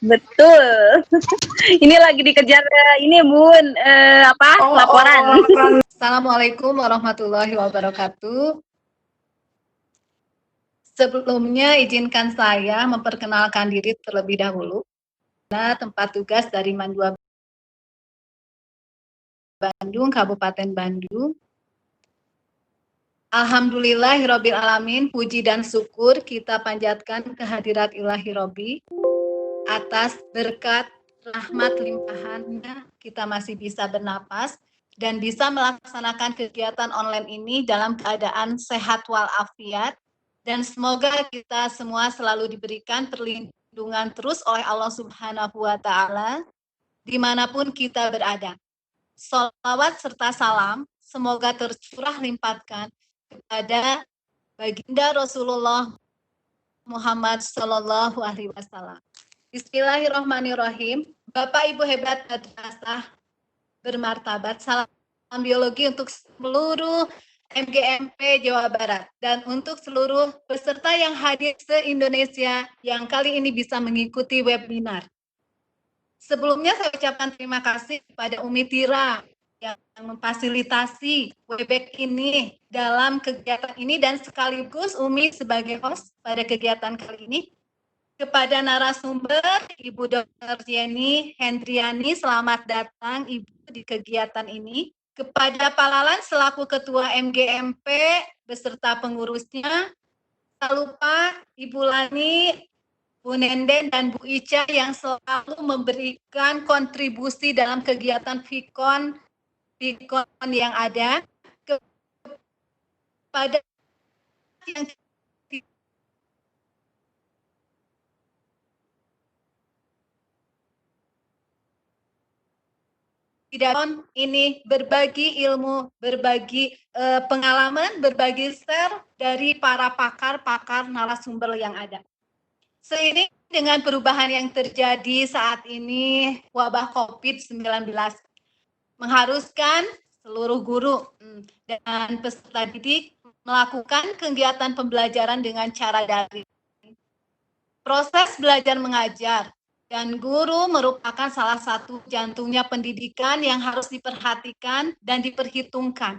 Betul. Ini lagi dikejar ini Bun, laporan. Laporan. Assalamualaikum warahmatullahi wabarakatuh. Sebelumnya izinkan saya memperkenalkan diri terlebih dahulu. Nah, tempat tugas dari Mandua Bandung, Kabupaten Bandung. Alhamdulillahirabbil alamin, puji dan syukur kita panjatkan kehadirat Ilahi Robbi atas berkat rahmat limpahannya kita masih bisa bernapas dan bisa melaksanakan kegiatan online ini dalam keadaan sehat walafiat, dan semoga kita semua selalu diberikan perlindungan terus oleh Allah Subhanahu wa Ta'ala dimanapun kita berada. Sholawat serta salam semoga tercurah limpahkan kepada baginda Rasulullah Muhammad Sallallahu Alaihi Wasallam. Bismillahirrahmanirrahim. Bapak Ibu hebat madrasah bermartabat, salam biologi untuk seluruh MGMP Jawa Barat dan untuk seluruh peserta yang hadir se-Indonesia yang kali ini bisa mengikuti webinar. Sebelumnya saya ucapkan terima kasih kepada Umi Tira yang memfasilitasi Webex ini dalam kegiatan ini dan sekaligus Umi sebagai host pada kegiatan kali ini. Kepada narasumber Ibu Dr. Jenny Hendriani, selamat datang Ibu di kegiatan ini. Kepada Pak Lalan selaku Ketua MGMP beserta pengurusnya, tak lupa Ibu Lani, Bu Nenden, dan Bu Ica yang selalu memberikan kontribusi dalam kegiatan Vikon yang ada. Kepada yang tidak ini berbagi ilmu, berbagi pengalaman, berbagi share dari para pakar-pakar narasumber yang ada. Seiring dengan perubahan yang terjadi saat ini, wabah COVID-19 mengharuskan seluruh guru dan peserta didik melakukan kegiatan pembelajaran dengan cara daring. Proses belajar mengajar dan guru merupakan salah satu jantungnya pendidikan yang harus diperhatikan dan diperhitungkan.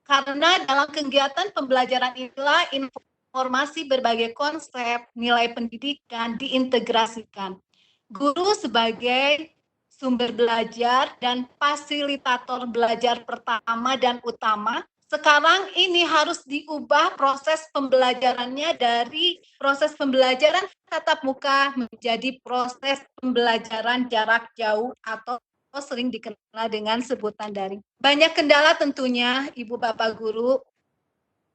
Karena dalam kegiatan pembelajaran inilah informasi berbagai konsep, nilai pendidikan diintegrasikan. Guru sebagai sumber belajar dan fasilitator belajar pertama dan utama, sekarang ini harus diubah proses pembelajarannya dari proses pembelajaran tatap muka menjadi proses pembelajaran jarak jauh atau sering dikenal dengan sebutan daring. Banyak kendala tentunya Ibu Bapak Guru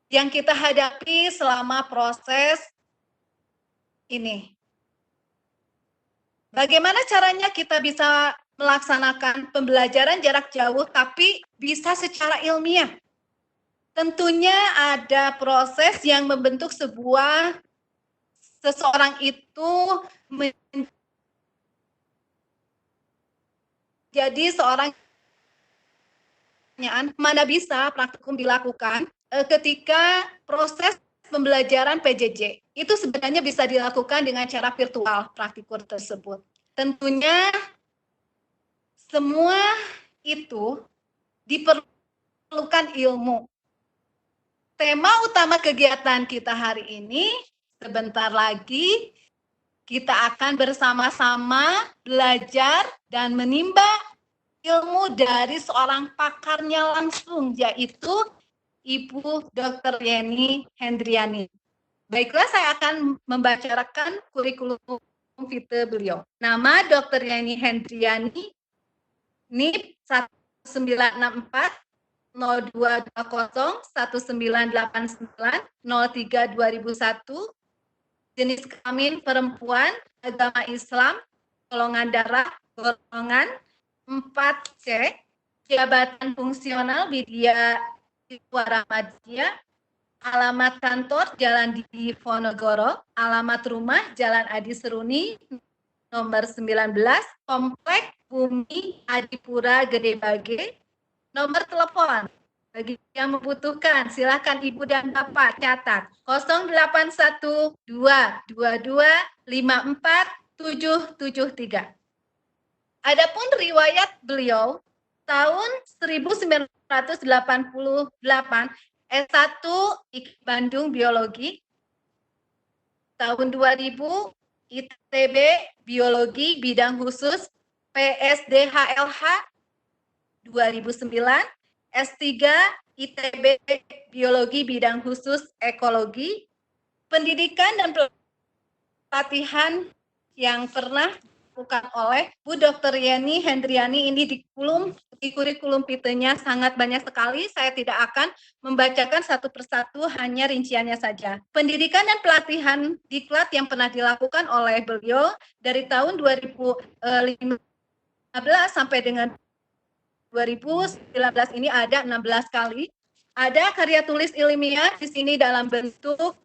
yang kita hadapi selama proses ini. Bagaimana caranya kita bisa melaksanakan pembelajaran jarak jauh tapi bisa secara ilmiah? Tentunya ada proses yang membentuk seseorang itu menjadi seorang. Mana bisa praktikum dilakukan ketika proses pembelajaran PJJ itu sebenarnya bisa dilakukan dengan cara virtual praktikum tersebut. Tentunya semua itu diperlukan ilmu. Tema utama kegiatan kita hari ini, sebentar lagi kita akan bersama-sama belajar dan menimba ilmu dari seorang pakarnya langsung, yaitu Ibu Dr. Jenny Hendriani. Baiklah, saya akan membacakan kurikulum vitae beliau. Nama Dr. Jenny Hendriani, NIP 1964 0220 1989 03 2001, jenis kelamin perempuan, agama Islam, golongan darah golongan 4C, jabatan fungsional Widya Siswaradja, alamat kantor Jalan Diponegoro, alamat rumah Jalan Adi Seruni nomor 19, Komplek Bumi Adipura Gede Bage, nomor telepon bagi yang membutuhkan silakan Ibu dan Bapak catat 08122254 1773. Adapun riwayat beliau tahun 1988 S1 Bandung Biologi, tahun 2000 ITB Biologi bidang khusus PSDHLH, 2009 S3 ITB Biologi bidang khusus Ekologi. Pendidikan dan pelatihan yang pernah dilakukan oleh Bu Dr. Yeni Hendriani ini di kurikulum vitae-nya sangat banyak sekali. Saya tidak akan membacakan satu persatu, hanya rinciannya saja. Pendidikan dan pelatihan diklat yang pernah dilakukan oleh beliau dari tahun 2015 sampai dengan 2019 ini ada 16 kali. Ada karya tulis ilmiah di sini dalam bentuk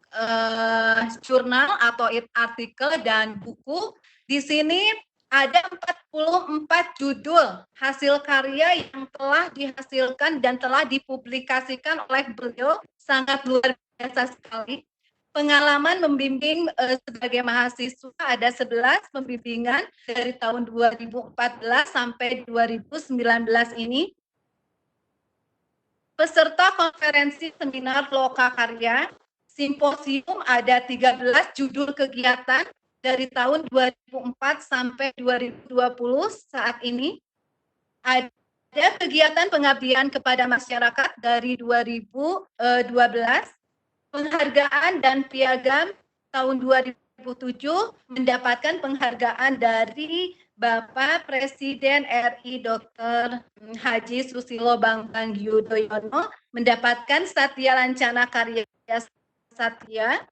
jurnal atau artikel dan buku. Di sini ada 44 judul hasil karya yang telah dihasilkan dan telah dipublikasikan oleh beliau, sangat luar biasa sekali. Pengalaman membimbing sebagai mahasiswa ada 11 pembimbingan dari tahun 2014 sampai 2019 ini. Peserta konferensi seminar lokakarya, simposium ada 13 judul kegiatan dari tahun 2004 sampai 2020 saat ini. Ada kegiatan pengabdian kepada masyarakat dari 2012, penghargaan dan piagam tahun 2007 mendapatkan penghargaan dari Bapak Presiden RI Dr. Haji Susilo Bambang Yudhoyono, mendapatkan Satya Lancana Karya Satya,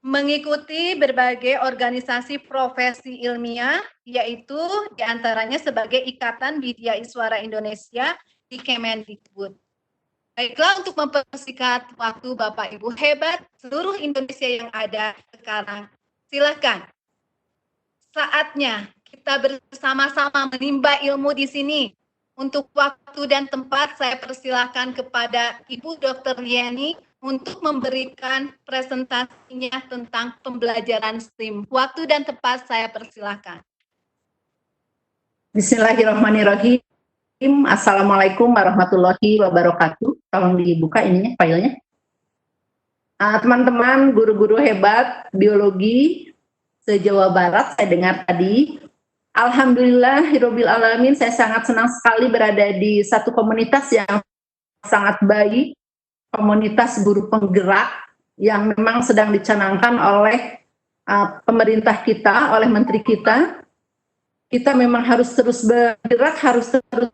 mengikuti berbagai organisasi profesi ilmiah, yaitu diantaranya sebagai Ikatan Widya Iswara Indonesia di Kemendikbud. Baiklah, untuk mempersingkat waktu Bapak Ibu hebat seluruh Indonesia yang ada sekarang, silakan. Saatnya kita bersama-sama menimba ilmu di sini. Untuk waktu dan tempat saya persilahkan kepada Ibu Dr. Yeni untuk memberikan presentasinya tentang pembelajaran STEAM. Waktu dan tempat saya persilahkan. Bismillahirrahmanirrahim. Assalamualaikum warahmatullahi wabarakatuh. Tolong dibuka ininya, filenya. Teman-teman, guru-guru hebat biologi se-Jawa Barat, saya dengar tadi. Alhamdulillahirabbil alamin, saya sangat senang sekali berada di satu komunitas yang sangat baik, komunitas guru penggerak yang memang sedang dicanangkan oleh pemerintah kita, oleh menteri kita. Kita memang harus terus bergerak, harus terus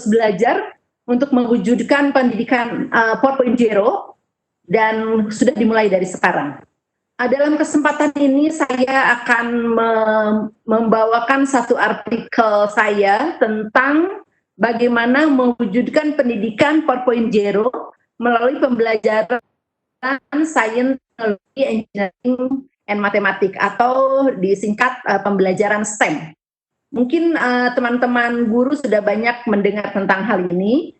belajar untuk mewujudkan pendidikan 4.0 dan sudah dimulai dari sekarang. Dalam kesempatan ini saya akan membawakan satu artikel saya tentang bagaimana mewujudkan pendidikan 4.0 melalui pembelajaran sains, teknologi, engineering, and matematik atau disingkat pembelajaran STEM. Mungkin teman-teman guru sudah banyak mendengar tentang hal ini.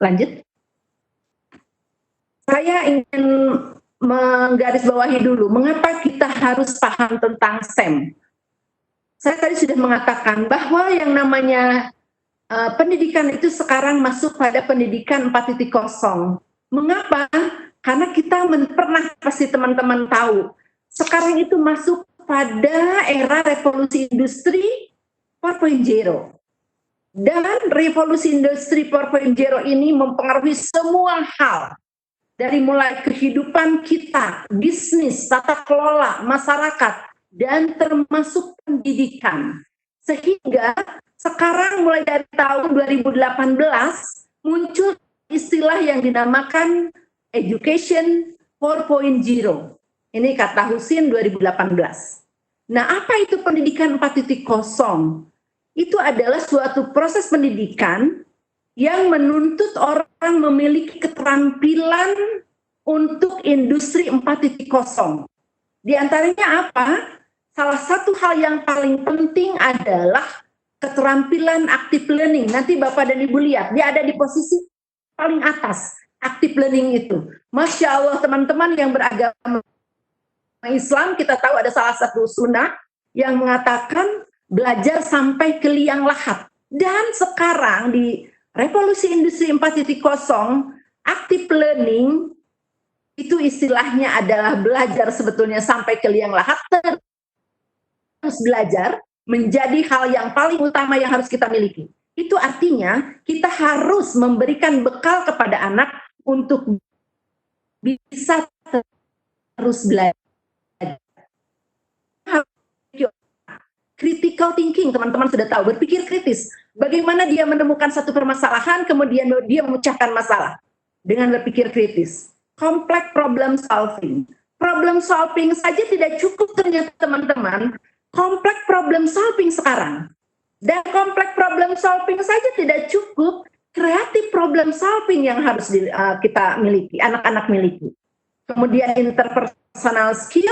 Lanjut. Saya ingin menggarisbawahi dulu, mengapa kita harus paham tentang STEM. Saya tadi sudah mengatakan bahwa yang namanya pendidikan itu sekarang masuk pada pendidikan 4.0. Mengapa? Karena kita pernah, pasti teman-teman tahu, sekarang itu masuk pada era revolusi industri 4.0. Dan revolusi industri 4.0 ini mempengaruhi semua hal. Dari mulai kehidupan kita, bisnis, tata kelola, masyarakat, dan termasuk pendidikan. Sehingga sekarang mulai dari tahun 2018 muncul istilah yang dinamakan Education 4.0. Ini kata Husin 2018. Nah, apa itu pendidikan 4.0? Itu adalah suatu proses pendidikan yang menuntut orang memiliki keterampilan untuk industri 4.0. Di antaranya apa? Salah satu hal yang paling penting adalah keterampilan active learning. Nanti Bapak dan Ibu lihat, dia ada di posisi paling atas, active learning itu. Masya Allah, teman-teman yang beragama Islam, kita tahu ada salah satu sunnah, yang mengatakan belajar sampai ke liang lahat. Dan sekarang di revolusi industri 4.0, active learning itu istilahnya adalah belajar sebetulnya sampai ke liang lahat, terus belajar menjadi hal yang paling utama yang harus kita miliki. Itu artinya kita harus memberikan bekal kepada anak untuk bisa terus belajar. Critical thinking, teman-teman sudah tahu, berpikir kritis. Bagaimana dia menemukan satu permasalahan, kemudian dia memecahkan masalah dengan berpikir kritis. Complex problem solving. Problem solving saja tidak cukup ternyata, teman-teman. Complex problem solving sekarang. Dan complex problem solving saja tidak cukup, creative problem solving yang harus kita miliki, anak-anak miliki. Kemudian interpersonal skill,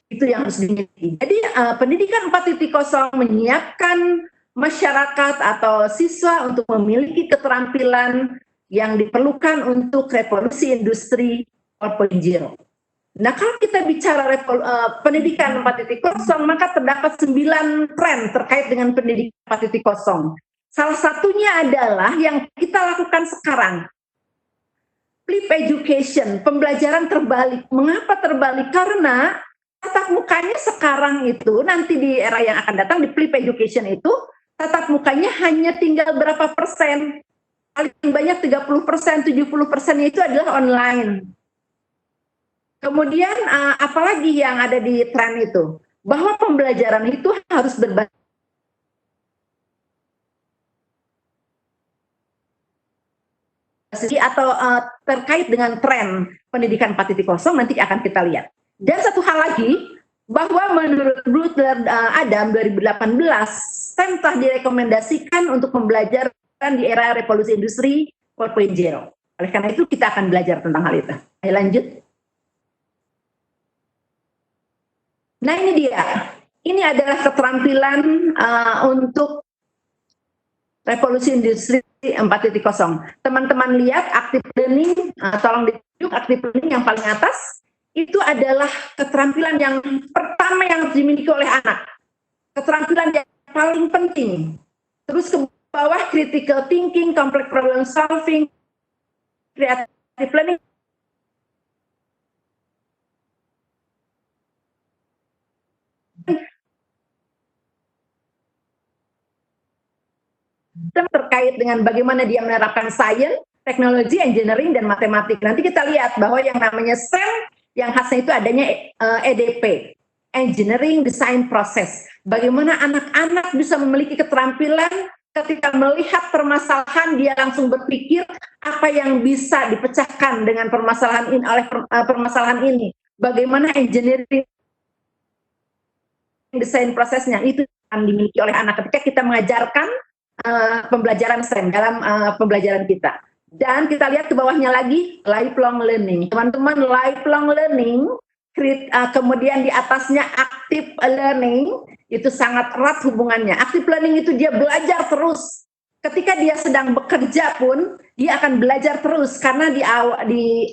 itu yang harus dimiliki. Jadi pendidikan 4.0 menyiapkan masyarakat atau siswa untuk memiliki keterampilan yang diperlukan untuk revolusi industri 4.0. Nah, kalau kita bicara pendidikan 4.0, maka terdapat 9 tren terkait dengan pendidikan 4.0. Salah satunya adalah yang kita lakukan sekarang, flip education, pembelajaran terbalik. Mengapa terbalik? Karena tatap mukanya sekarang itu, nanti di era yang akan datang, di flip education itu, tatap mukanya hanya tinggal berapa persen. Paling banyak 30%, 70% itu adalah online. Kemudian apalagi yang ada di tren itu? Bahwa pembelajaran itu harus berbasis atau terkait dengan tren pendidikan 4.0 nanti akan kita lihat. Dan satu hal lagi, bahwa menurut Butler Adam 2018, STEM telah direkomendasikan untuk pembelajaran di era revolusi industri 4.0. Oleh karena itu kita akan belajar tentang hal itu. Ayo lanjut. Nah, ini dia. Ini adalah keterampilan untuk revolusi industri 4.0. Teman-teman lihat active learning, tolong ditunjuk active learning yang paling atas. Itu adalah keterampilan yang pertama yang harus dimiliki oleh anak. Keterampilan yang paling penting. Terus ke bawah critical thinking, complex problem solving, creative learning. Terkait dengan bagaimana dia menerapkan sains, teknologi, engineering, dan matematik. Nanti kita lihat bahwa yang namanya STEM, yang khasnya itu adanya EDP, Engineering Design Process. Bagaimana anak-anak bisa memiliki keterampilan ketika melihat permasalahan, dia langsung berpikir apa yang bisa dipecahkan dengan permasalahan ini, oleh permasalahan ini. Bagaimana engineering desain prosesnya, itu akan dimiliki oleh anak ketika kita mengajarkan pembelajaran STEM dalam pembelajaran kita. Dan kita lihat ke bawahnya lagi, lifelong learning. Teman-teman, lifelong learning, kemudian di atasnya active learning, itu sangat erat hubungannya. Active learning itu dia belajar terus. Ketika dia sedang bekerja pun, dia akan belajar terus. Karena di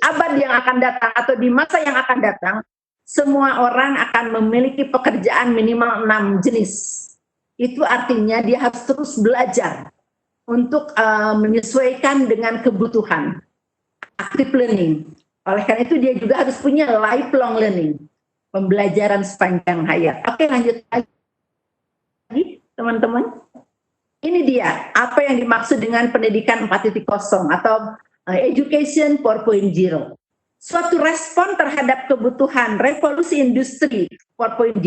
abad yang akan datang atau di masa yang akan datang, semua orang akan memiliki pekerjaan minimal 6 jenis. Itu artinya dia harus terus belajar untuk menyesuaikan dengan kebutuhan. Active learning. Oleh karena itu dia juga harus punya lifelong learning. Pembelajaran sepanjang hayat. Oke, lanjut lagi teman-teman. Ini dia apa yang dimaksud dengan pendidikan 4.0 atau education 4.0. Suatu respon terhadap kebutuhan revolusi industri 4.0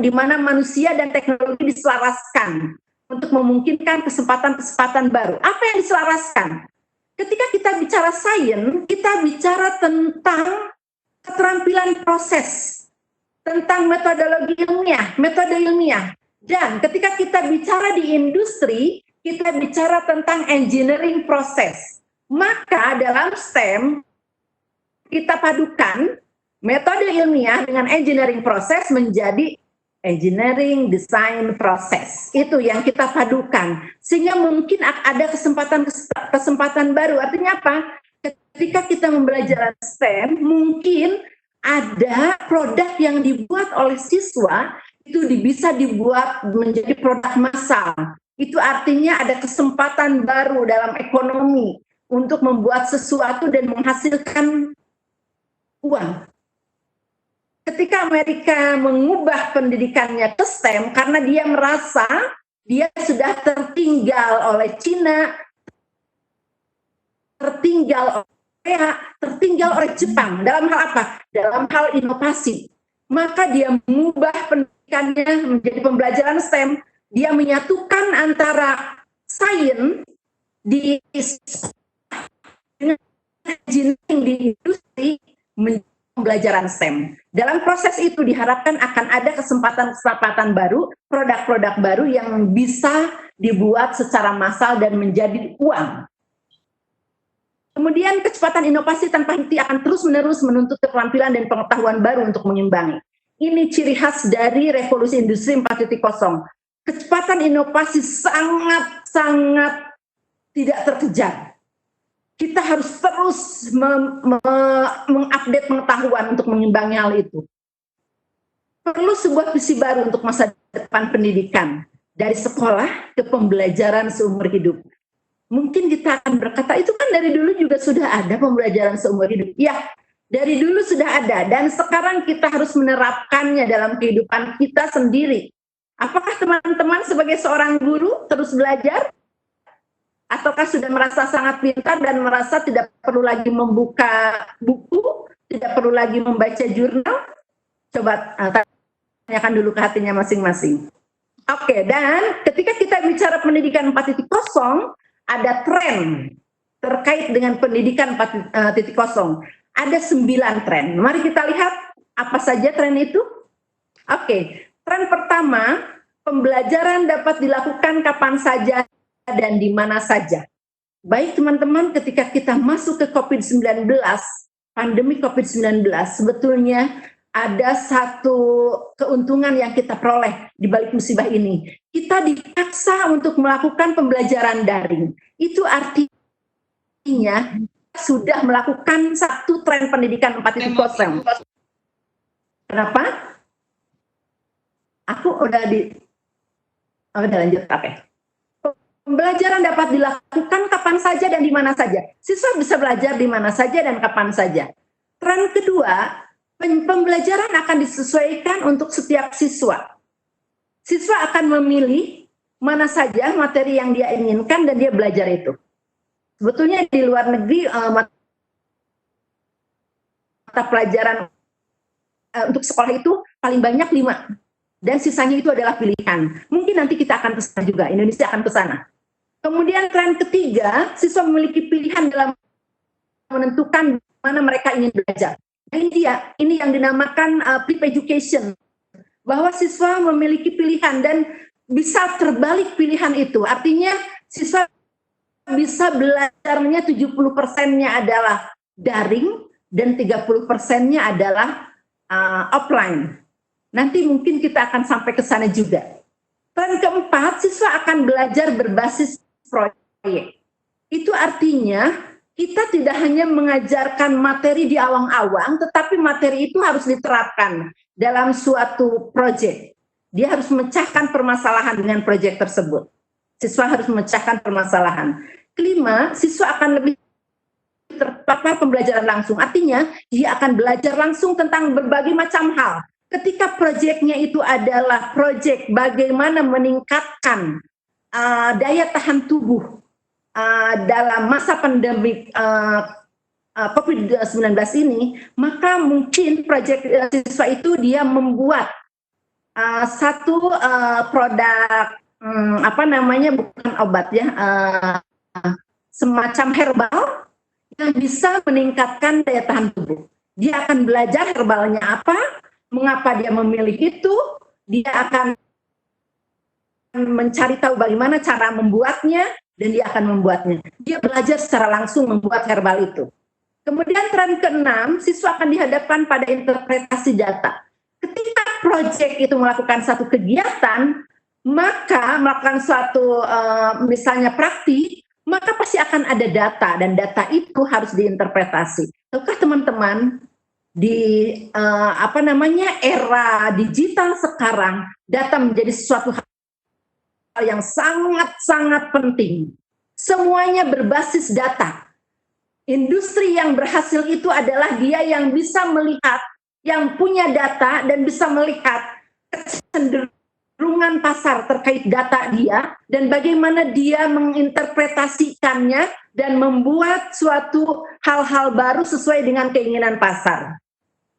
di mana manusia dan teknologi diselaraskan untuk memungkinkan kesempatan-kesempatan baru. Apa yang diselaraskan? Ketika kita bicara sains, kita bicara tentang keterampilan proses, tentang metode ilmiah. Dan ketika kita bicara di industri, kita bicara tentang engineering proses. Maka dalam STEM, kita padukan metode ilmiah dengan engineering proses menjadi engineering design process. Itu yang kita padukan. Sehingga mungkin ada kesempatan baru. Artinya apa? Ketika kita membelajar STEM, mungkin ada produk yang dibuat oleh siswa itu bisa dibuat menjadi produk massal. Itu artinya ada kesempatan baru dalam ekonomi untuk membuat sesuatu dan menghasilkan uang. Ketika Amerika mengubah pendidikannya ke STEM karena dia merasa dia sudah tertinggal oleh Cina, tertinggal oleh Korea, tertinggal oleh Jepang. Dalam hal apa? Dalam hal inovasi. Maka dia mengubah pendidikannya menjadi pembelajaran STEM. Dia menyatukan antara sains di dengan engineering di industri menjadi pembelajaran STEM. Dalam proses itu diharapkan akan ada kesempatan-kesempatan baru, produk-produk baru yang bisa dibuat secara massal dan menjadi uang. Kemudian kecepatan inovasi tanpa henti akan terus-menerus menuntut keterampilan dan pengetahuan baru untuk mengimbangi. Ini ciri khas dari revolusi industri 4.0. Kecepatan inovasi sangat-sangat tidak terkejar. Kita harus terus mengupdate pengetahuan untuk mengimbangi hal itu. Perlu sebuah visi baru untuk masa depan pendidikan. Dari sekolah ke pembelajaran seumur hidup. Mungkin kita akan berkata, itu kan dari dulu juga sudah ada pembelajaran seumur hidup. Ya, dari dulu sudah ada. Dan sekarang kita harus menerapkannya dalam kehidupan kita sendiri. Apakah teman-teman sebagai seorang guru terus belajar? Ataukah sudah merasa sangat pintar dan merasa tidak perlu lagi membuka buku, tidak perlu lagi membaca jurnal? Coba tanyakan dulu ke hatinya masing-masing. Oke, dan ketika kita bicara pendidikan 4.0, ada tren terkait dengan pendidikan 4.0. Ada 9 tren. Mari kita lihat apa saja tren itu. Oke, tren pertama, pembelajaran dapat dilakukan kapan saja dan di mana saja. Baik teman-teman, ketika kita masuk ke COVID-19, pandemi COVID-19, sebetulnya ada satu keuntungan yang kita peroleh di balik musibah ini. Kita dipaksa untuk melakukan pembelajaran daring. Itu artinya sudah melakukan satu tren pendidikan 4.0. Kenapa? Aku udah lanjut, oke. Pembelajaran dapat dilakukan kapan saja dan di mana saja. Siswa bisa belajar di mana saja dan kapan saja. Tren kedua, pembelajaran akan disesuaikan untuk setiap siswa. Siswa akan memilih mana saja materi yang dia inginkan dan dia belajar itu. Sebetulnya di luar negeri mata pelajaran untuk sekolah itu paling banyak 5. Dan sisanya itu adalah pilihan. Mungkin nanti kita akan ke sana juga, Indonesia akan ke sana. Kemudian tren ketiga, siswa memiliki pilihan dalam menentukan mana mereka ingin belajar. Ini yang dinamakan flip education, bahwa siswa memiliki pilihan dan bisa terbalik pilihan itu. Artinya siswa bisa belajarnya 70%-nya adalah daring dan 30%-nya adalah offline. Nanti mungkin kita akan sampai ke sana juga. Tren keempat, siswa akan belajar berbasis proyek. Itu artinya kita tidak hanya mengajarkan materi di awang-awang, tetapi materi itu harus diterapkan dalam suatu proyek. Dia harus memecahkan permasalahan dengan proyek tersebut. Siswa harus memecahkan permasalahan. Kelima, siswa akan lebih terpapar pembelajaran langsung. Artinya, dia akan belajar langsung tentang berbagai macam hal. Ketika proyeknya itu adalah proyek bagaimana meningkatkan daya tahan tubuh dalam masa pandemi COVID-19 ini, maka mungkin proyek siswa itu dia membuat satu produk bukan obat ya, semacam herbal yang bisa meningkatkan daya tahan tubuh. Dia akan belajar herbalnya apa, mengapa dia memilih itu, dia akan mencari tahu bagaimana cara membuatnya, dan dia akan membuatnya. Dia belajar secara langsung membuat herbal itu. Kemudian tren ke-6, siswa akan dihadapkan pada interpretasi data. Ketika proyek itu melakukan satu kegiatan, maka melakukan suatu misalnya praktik, maka pasti akan ada data, dan data itu harus diinterpretasi. Tahukah teman-teman, Di era digital sekarang, data menjadi sesuatu hal yang sangat-sangat penting. Semuanya berbasis data. Industri yang berhasil itu adalah dia yang bisa melihat, yang punya data dan bisa melihat kecenderungan pasar terkait data dia dan bagaimana dia menginterpretasikannya dan membuat suatu hal-hal baru sesuai dengan keinginan pasar.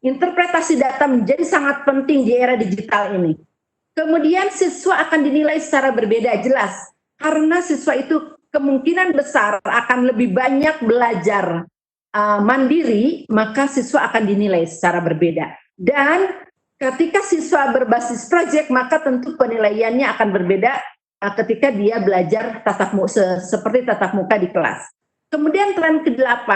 Interpretasi data menjadi sangat penting di era digital ini. Kemudian siswa akan dinilai secara berbeda, jelas. Karena siswa itu kemungkinan besar akan lebih banyak belajar mandiri, maka siswa akan dinilai secara berbeda. Dan ketika siswa berbasis proyek, maka tentu penilaiannya akan berbeda ketika dia belajar seperti tatap muka di kelas. Kemudian tren ke-8,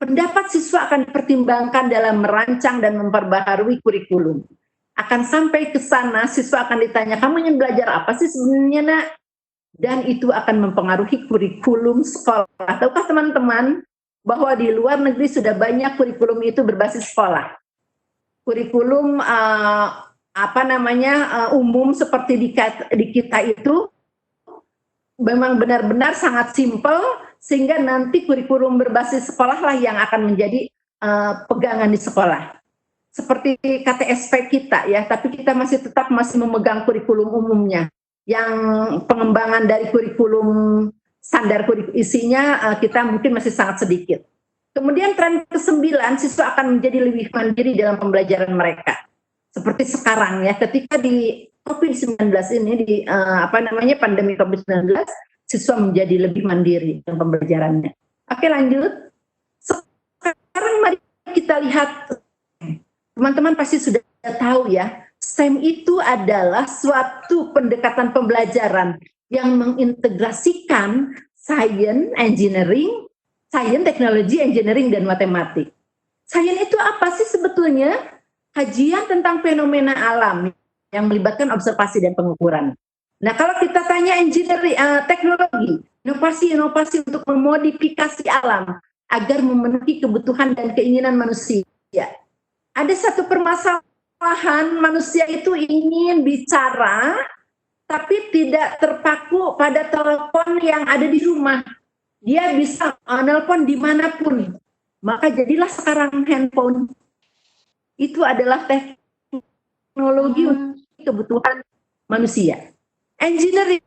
pendapat siswa akan dipertimbangkan dalam merancang dan memperbaharui kurikulum. Akan sampai ke sana, siswa akan ditanya, kamu ingin belajar apa sih sebenarnya, Nak? Dan itu akan mempengaruhi kurikulum sekolah. Tahukah teman-teman bahwa di luar negeri sudah banyak kurikulum itu berbasis sekolah. Kurikulum umum seperti di kita itu memang benar-benar sangat simpel, sehingga nanti kurikulum berbasis sekolah lah yang akan menjadi pegangan di sekolah. Seperti KTSP kita ya, tapi kita masih memegang kurikulum umumnya. Yang pengembangan dari kurikulum standar isinya kita mungkin masih sangat sedikit. Kemudian tren ke-9, siswa akan menjadi lebih mandiri dalam pembelajaran mereka. Seperti sekarang ya, ketika di COVID-19 ini, pandemi COVID-19, siswa menjadi lebih mandiri dalam pembelajarannya. Oke, lanjut. Sekarang mari kita lihat, teman-teman pasti sudah tahu ya, STEM itu adalah suatu pendekatan pembelajaran yang mengintegrasikan sains, engineering, sains, teknologi, engineering, dan matematik. Sains itu apa sih sebetulnya? Kajian tentang fenomena alam yang melibatkan observasi dan pengukuran. Nah, kalau kita tanya engineering, teknologi, inovasi-inovasi untuk memodifikasi alam agar memenuhi kebutuhan dan keinginan manusia. Ada satu permasalahan, manusia itu ingin bicara, tapi tidak terpaku pada telepon yang ada di rumah. Dia bisa nelpon dimanapun. Maka jadilah sekarang handphone. Itu adalah teknologi untuk kebutuhan manusia. Engineering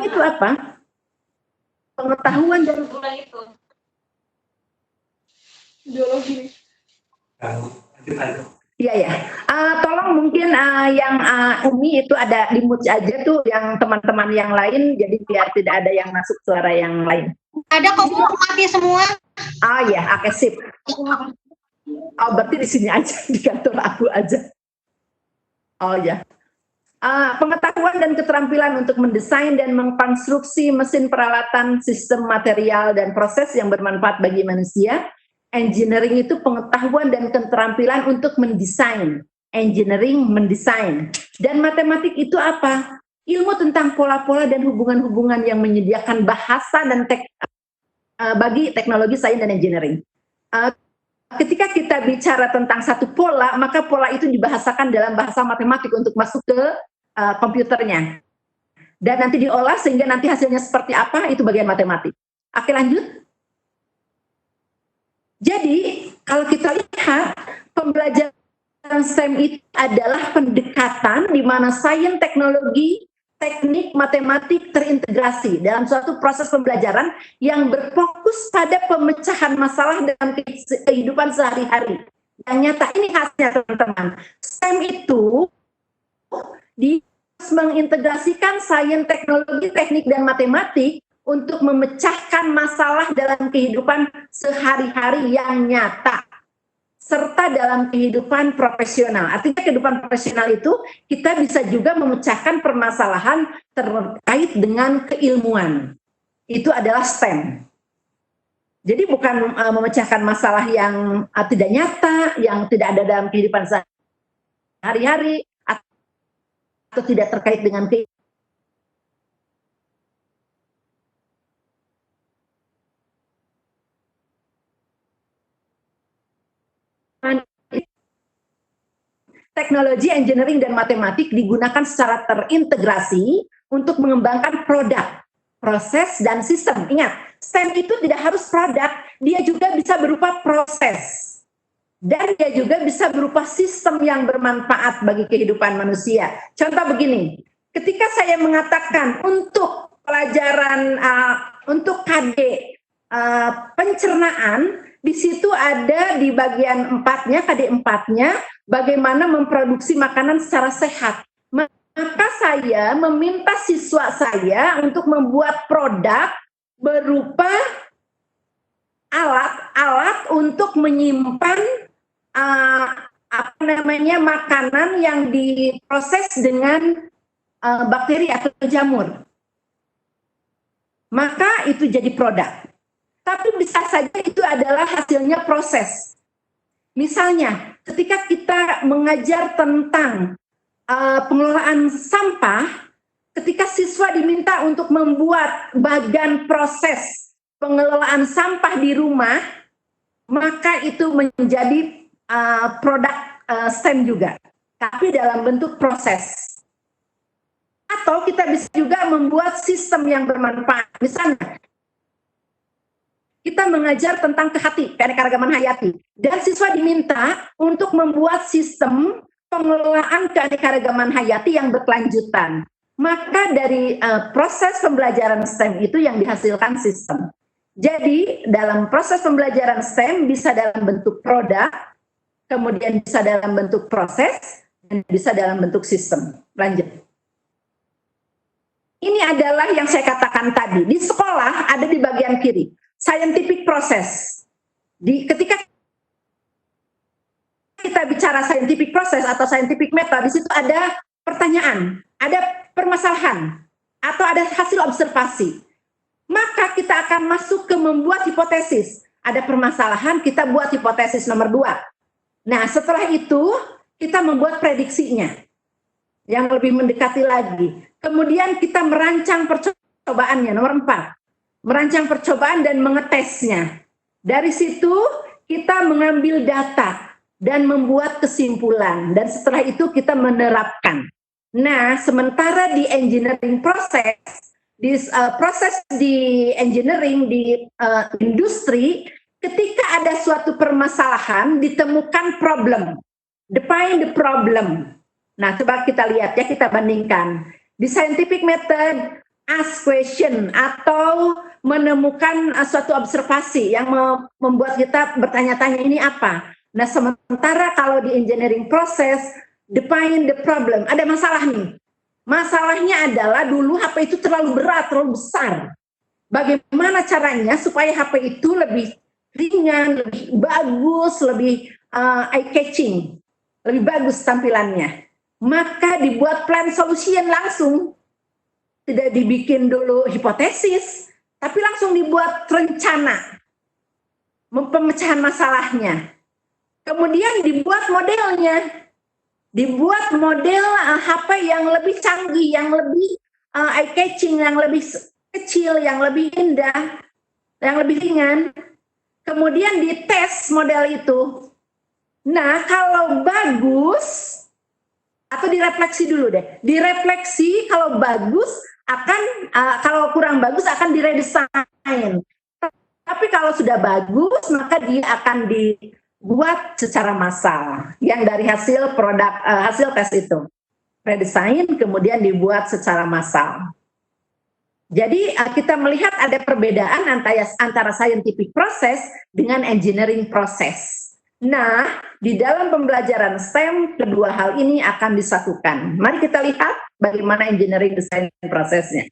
itu apa? Pengetahuan dan ideologi. Iya ya. Tolong mungkin yang Umi itu ada di mute aja tuh, yang teman-teman yang lain, jadi biar tidak ada yang masuk suara yang lain. Ada kok mati semua. Ya, oke, sip. Berarti di sini aja, di kantor aku aja. Ya. Pengetahuan dan keterampilan untuk mendesain dan mengkonstruksi mesin peralatan, sistem material, dan proses yang bermanfaat bagi manusia. Engineering itu pengetahuan dan keterampilan untuk mendesain. Engineering mendesain. Dan matematik itu apa? Ilmu tentang pola-pola dan hubungan-hubungan yang menyediakan bahasa dan bagi teknologi sains dan engineering. Ketika kita bicara tentang satu pola, maka pola itu dibahasakan dalam bahasa matematik untuk masuk ke komputernya. Dan nanti diolah sehingga nanti hasilnya seperti apa, itu bagian matematik. Oke, lanjut. Jadi, kalau kita lihat, pembelajaran STEM itu adalah pendekatan di mana sains, teknologi, teknik, matematik terintegrasi dalam suatu proses pembelajaran yang berfokus pada pemecahan masalah dalam kehidupan sehari-hari. Yang nyata ini khasnya, teman-teman. STEM itu mengintegrasikan sains, teknologi, teknik, dan matematik untuk memecahkan masalah dalam kehidupan sehari-hari yang nyata, serta dalam kehidupan profesional. Artinya kehidupan profesional itu kita bisa juga memecahkan permasalahan terkait dengan keilmuan. Itu adalah STEM. Jadi bukan memecahkan masalah yang tidak nyata, yang tidak ada dalam kehidupan sehari-hari, atau tidak terkait dengan kehidupan. teknologi, engineering, dan matematik digunakan secara terintegrasi untuk mengembangkan produk, proses, dan sistem. Ingat, STEM itu tidak harus produk, dia juga bisa berupa proses. Dan dia juga bisa berupa sistem yang bermanfaat bagi kehidupan manusia. Contoh begini, ketika saya mengatakan untuk pelajaran, untuk KD pencernaan, di situ ada di bagian 4-nya, KD 4-nya, bagaimana memproduksi makanan secara sehat. Maka saya meminta siswa saya untuk membuat produk berupa alat-alat untuk menyimpan makanan yang diproses dengan bakteri atau jamur. Maka itu jadi produk. Tapi bisa saja itu adalah hasilnya proses. Misalnya, ketika kita mengajar tentang pengelolaan sampah, ketika siswa diminta untuk membuat bagan proses pengelolaan sampah di rumah, maka itu menjadi produk STEM juga, tapi dalam bentuk proses. Atau kita bisa juga membuat sistem yang bermanfaat. Misalnya, kita mengajar tentang keanekaragaman hayati, dan siswa diminta untuk membuat sistem pengelolaan keanekaragaman hayati yang berkelanjutan. Maka dari proses pembelajaran STEM itu yang dihasilkan sistem. Jadi dalam proses pembelajaran STEM bisa dalam bentuk produk, kemudian bisa dalam bentuk proses, dan bisa dalam bentuk sistem. Lanjut. Ini adalah yang saya katakan tadi. Di sekolah ada di bagian kiri, scientific process. Ketika kita bicara scientific process atau scientific method, di situ ada pertanyaan, ada permasalahan, atau ada hasil observasi. Maka kita akan masuk ke membuat hipotesis. Ada permasalahan, kita buat hipotesis nomor 2. Nah, setelah itu kita membuat prediksinya yang lebih mendekati lagi. Kemudian kita merancang percobaannya, nomor 4. Merancang percobaan dan mengetesnya. Dari situ kita mengambil data dan membuat kesimpulan. Dan setelah itu kita menerapkan. Nah, sementara di engineering proses, proses di engineering, di industri, ketika ada suatu permasalahan, ditemukan problem. Define the problem. Nah, coba kita lihat ya, kita bandingkan. Di scientific method, ask question atau menemukan suatu observasi yang membuat kita bertanya-tanya ini apa. Nah, sementara kalau di engineering proses, define the problem. Ada masalah nih. Masalahnya adalah dulu HP itu terlalu berat, terlalu besar. Bagaimana caranya supaya HP itu lebih ringan, lebih bagus, lebih eye-catching, lebih bagus tampilannya. Maka dibuat plan solution langsung. Tidak dibikin dulu hipotesis, tapi langsung dibuat rencana pemecahan masalahnya. Kemudian dibuat modelnya. Dibuat model HP yang lebih canggih, yang lebih eye-catching, yang lebih kecil, yang lebih indah, yang lebih ringan. Kemudian dites model itu. Nah, kalau bagus, atau direfleksi dulu deh. Direfleksi kalau bagus akan, kalau kurang bagus akan diredesain. Tapi kalau sudah bagus, maka dia akan dibuat secara massal. Yang dari hasil produk, hasil tes itu. Redesain, kemudian dibuat secara massal. Jadi kita melihat ada perbedaan antara scientific process dengan engineering process. Nah, di dalam pembelajaran STEM, kedua hal ini akan disatukan. Mari kita lihat bagaimana engineering design prosesnya.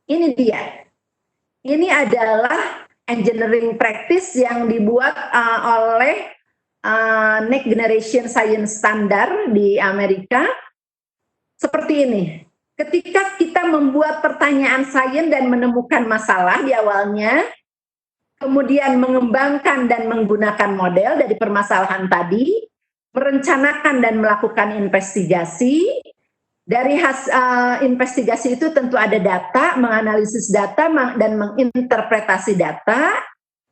Ini dia. Ini adalah engineering practice yang dibuat oleh Next Generation Science Standard di Amerika. Seperti ini. Ketika kita membuat pertanyaan sains dan menemukan masalah di awalnya, kemudian mengembangkan dan menggunakan model dari permasalahan tadi, merencanakan dan melakukan investigasi. Dari investigasi itu tentu ada data, menganalisis data dan menginterpretasi data.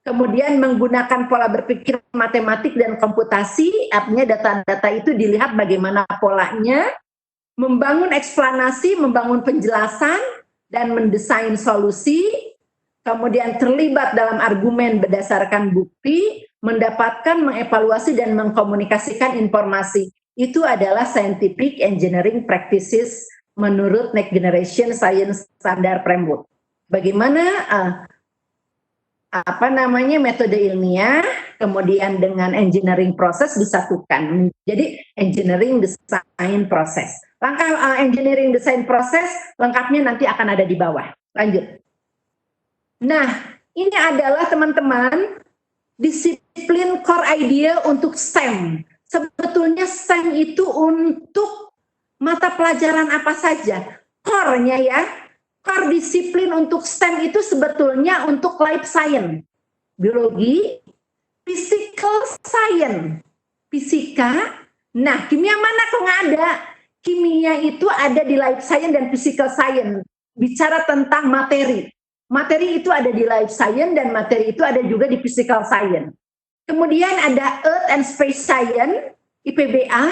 kemudian menggunakan pola berpikir matematik dan komputasi, artinya data-data itu dilihat bagaimana polanya, membangun eksplanasi, membangun penjelasan, dan mendesain solusi, kemudian terlibat dalam argumen berdasarkan bukti, mendapatkan, mengevaluasi, dan mengkomunikasikan informasi. Itu adalah scientific engineering practices menurut Next Generation Science Standard Framework. Bagaimana metode ilmiah kemudian dengan engineering proses disatukan menjadi engineering design proses. Langkah engineering design proses lengkapnya nanti akan ada di bawah. Lanjut. Nah, ini adalah teman-teman disiplin core idea untuk STEM. Sebetulnya STEM itu untuk mata pelajaran apa saja? Core-nya ya. Core disiplin untuk STEM itu sebetulnya untuk life science, biologi, physical science, fisika. Nah, kimia mana kok nggak ada? Kimia itu ada di life science dan physical science. Bicara tentang materi. Materi itu ada di life science dan materi itu ada juga di physical science. Kemudian ada Earth and Space Science, IPBA.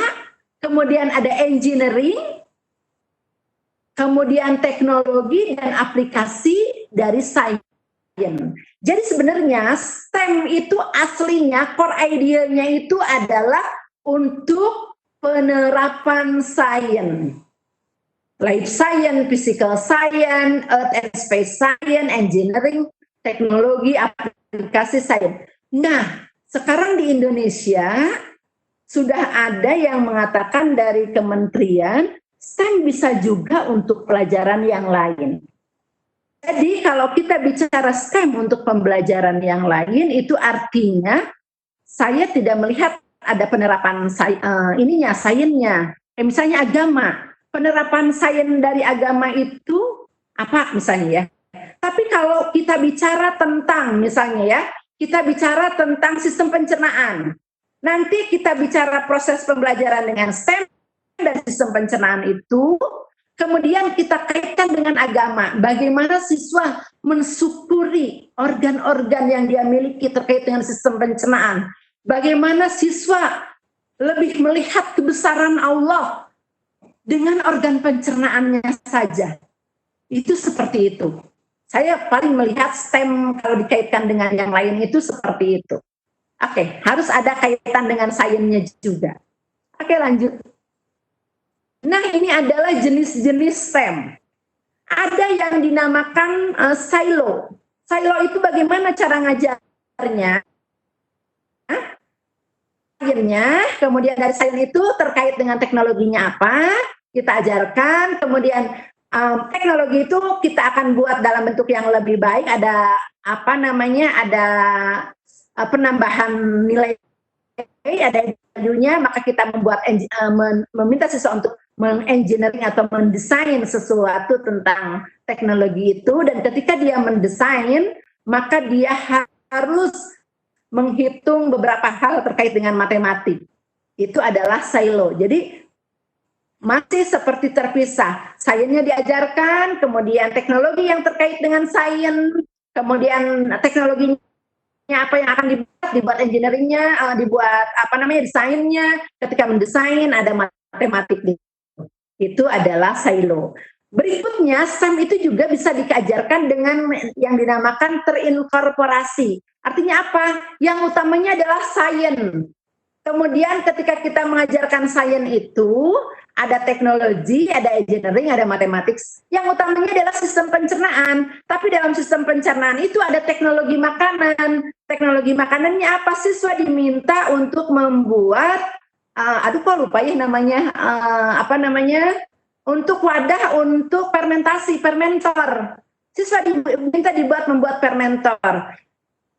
Kemudian ada engineering. Kemudian teknologi dan aplikasi dari sains. Jadi sebenarnya STEM itu aslinya core idenya itu adalah untuk penerapan sains. Life science, physical science, earth and space science, engineering, teknologi, aplikasi sains. Nah, sekarang di Indonesia sudah ada yang mengatakan dari kementerian STEM bisa juga untuk pelajaran yang lain. Jadi kalau kita bicara STEM untuk pembelajaran yang lain, itu artinya saya tidak melihat ada penerapan sainsnya. Misalnya agama, penerapan sains dari agama itu apa misalnya ya. Tapi kalau kita bicara tentang misalnya ya, kita bicara tentang sistem pencernaan. Nanti kita bicara proses pembelajaran dengan STEM dan sistem pencernaan itu, kemudian kita kaitkan dengan agama. Bagaimana siswa mensyukuri organ-organ yang dia miliki terkait dengan sistem pencernaan. Bagaimana siswa lebih melihat kebesaran Allah dengan organ pencernaannya saja. Itu seperti itu. Saya paling melihat STEM kalau dikaitkan dengan yang lain itu seperti itu. Oke, harus ada kaitan dengan sainsnya juga. Oke, lanjut. Nah, ini adalah jenis-jenis STEM. Ada yang dinamakan silo. Silo itu bagaimana cara ngajarnya? Akhirnya, kemudian dari sains itu terkait dengan teknologinya apa, kita ajarkan, kemudian teknologi itu kita akan buat dalam bentuk yang lebih baik, ada ada penambahan nilai, ada value-nya, maka kita meminta siswa untuk mengengineering atau mendesain sesuatu tentang teknologi itu, dan ketika dia mendesain, maka dia harus menghitung beberapa hal terkait dengan matematik. Itu adalah silo. Jadi masih seperti terpisah. Sainsnya diajarkan, kemudian teknologi yang terkait dengan sains, kemudian teknologinya apa yang akan dibuat engineeringnya, dibuat desainnya. Ketika mendesain ada matematik. Itu adalah silo. Berikutnya, STEM itu juga bisa diajarkan dengan yang dinamakan terinkorporasi. Artinya apa? Yang utamanya adalah sains. Kemudian ketika kita mengajarkan sains itu, ada teknologi, ada engineering, ada matematik. Yang utamanya adalah sistem pencernaan. Tapi dalam sistem pencernaan itu ada teknologi makanan. Teknologi makanannya apa? Siswa diminta untuk membuat untuk wadah untuk fermentasi, fermentor. Siswa diminta membuat fermentor.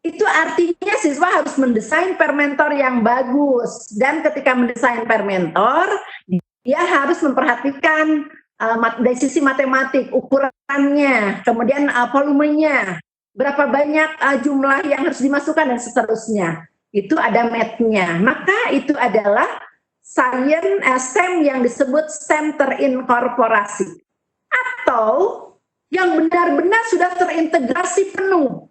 Itu artinya siswa harus mendesain fermentor yang bagus. Dan ketika mendesain fermentor, dia harus memperhatikan dari sisi matematik, ukurannya, kemudian volumenya, berapa banyak jumlah yang harus dimasukkan, dan seterusnya. Itu ada math-nya. Maka itu adalah STEM yang disebut STEM terinkorporasi. Atau yang benar-benar sudah terintegrasi penuh.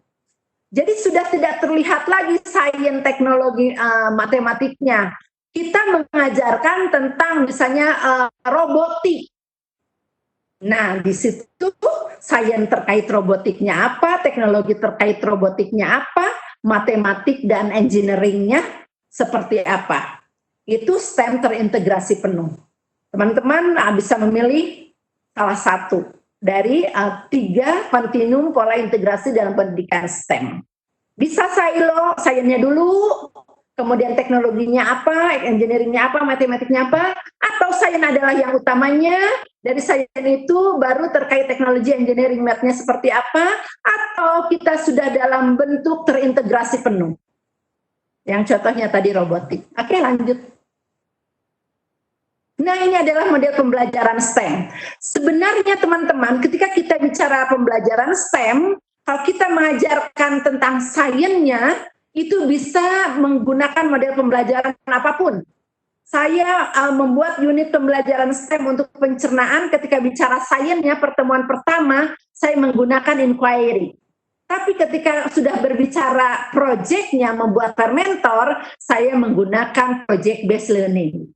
Jadi sudah tidak terlihat lagi sains, teknologi, matematiknya. Kita mengajarkan tentang misalnya robotik. Nah, di situ sains terkait robotiknya apa, teknologi terkait robotiknya apa, matematik dan engineeringnya seperti apa. Itu STEM terintegrasi penuh. Teman-teman bisa memilih salah satu dari 3 kontinum pola integrasi dalam pendidikan STEM. Bisa silo, sainsnya dulu, kemudian teknologinya apa, engineeringnya apa, matematiknya apa, atau sains adalah yang utamanya, dari sains itu baru terkait teknologi, engineering, math-nya seperti apa, atau kita sudah dalam bentuk terintegrasi penuh. Yang contohnya tadi robotik. Oke, lanjut. Nah, ini adalah model pembelajaran STEM. Sebenarnya teman-teman, ketika kita bicara pembelajaran STEM, kalau kita mengajarkan tentang sainsnya, itu bisa menggunakan model pembelajaran apapun. Saya membuat unit pembelajaran STEM untuk pencernaan. Ketika bicara sainsnya, pertemuan pertama, saya menggunakan inquiry. Tapi ketika sudah berbicara project-nya, membuat fermentor, saya menggunakan project based learning.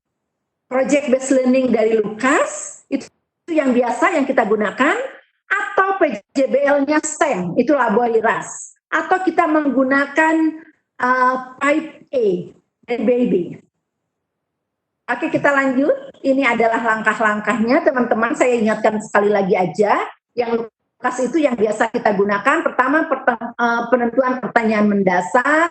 Project based learning dari Lukas, itu yang biasa yang kita gunakan, atau PJBL-nya STEM, itu Laboiras. Atau kita menggunakan Pipe A, dan Baby. Oke, kita lanjut. Ini adalah langkah-langkahnya, teman-teman. Saya ingatkan sekali lagi aja, yang Lukas itu yang biasa kita gunakan. Pertama, penentuan pertanyaan mendasar,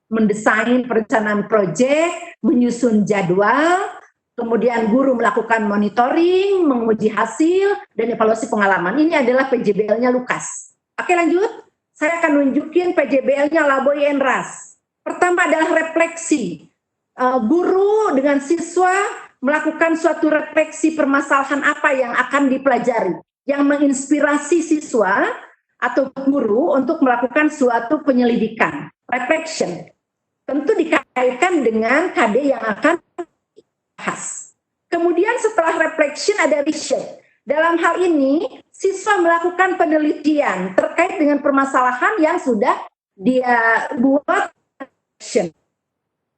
mendesain perencanaan proyek, menyusun jadwal, kemudian guru melakukan monitoring, menguji hasil, dan evaluasi pengalaman. Ini adalah PJBL-nya Lukas. Oke, lanjut. Saya akan nunjukin PJBL-nya Laboy and Ras. Pertama adalah refleksi. Guru dengan siswa melakukan suatu refleksi permasalahan apa yang akan dipelajari, yang menginspirasi siswa atau guru untuk melakukan suatu penyelidikan, reflection. Tentu dikaitkan dengan KD yang akan dibahas. Kemudian setelah reflection ada research. Dalam hal ini, siswa melakukan penelitian terkait dengan permasalahan yang sudah dia buat.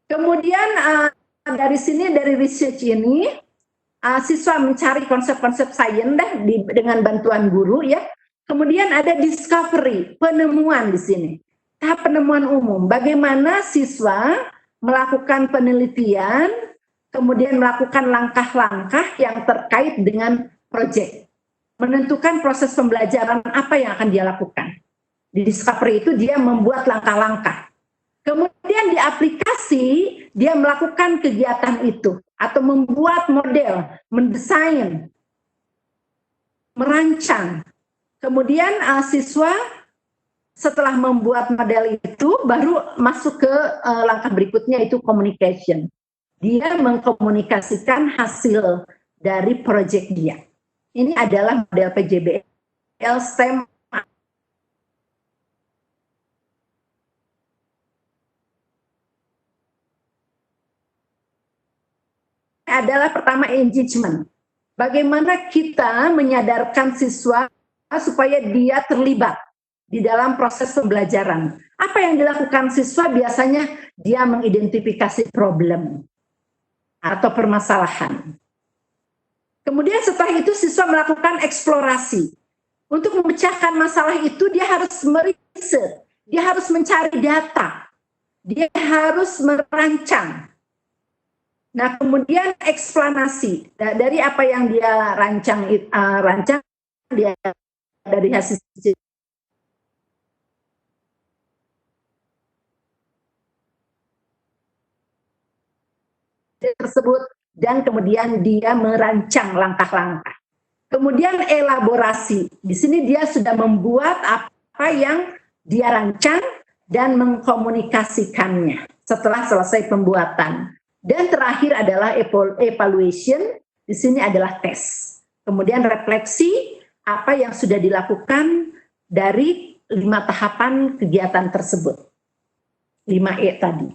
Kemudian dari sini, dari research ini, siswa mencari konsep-konsep sains dengan bantuan guru ya. Kemudian ada discovery, penemuan di sini. Tahap penemuan umum, bagaimana siswa melakukan penelitian, kemudian melakukan langkah-langkah yang terkait dengan proyek. Menentukan proses pembelajaran apa yang akan dia lakukan. Di discovery itu dia membuat langkah-langkah. Kemudian di aplikasi, dia melakukan kegiatan itu. Atau membuat model, mendesain, merancang. Kemudian siswa setelah membuat model itu baru masuk ke langkah berikutnya, itu communication. Dia mengkomunikasikan hasil dari proyek dia. Ini adalah model PJBL STEM. Adalah pertama engagement. Bagaimana kita menyadarkan siswa supaya dia terlibat di dalam proses pembelajaran. Apa yang dilakukan siswa biasanya dia mengidentifikasi problem atau permasalahan. Kemudian setelah itu siswa melakukan eksplorasi. Untuk memecahkan masalah itu dia harus meriset, dia harus mencari data, dia harus merancang. Nah, kemudian eksplanasi dari apa yang dia rancang dia dari hasil tersebut, dan kemudian dia merancang langkah-langkah. Kemudian elaborasi. Di sini dia sudah membuat apa yang dia rancang dan mengkomunikasikannya setelah selesai pembuatan. Dan terakhir adalah evaluation. Di sini adalah tes. Kemudian refleksi apa yang sudah dilakukan dari 5 tahapan kegiatan tersebut. 5E tadi.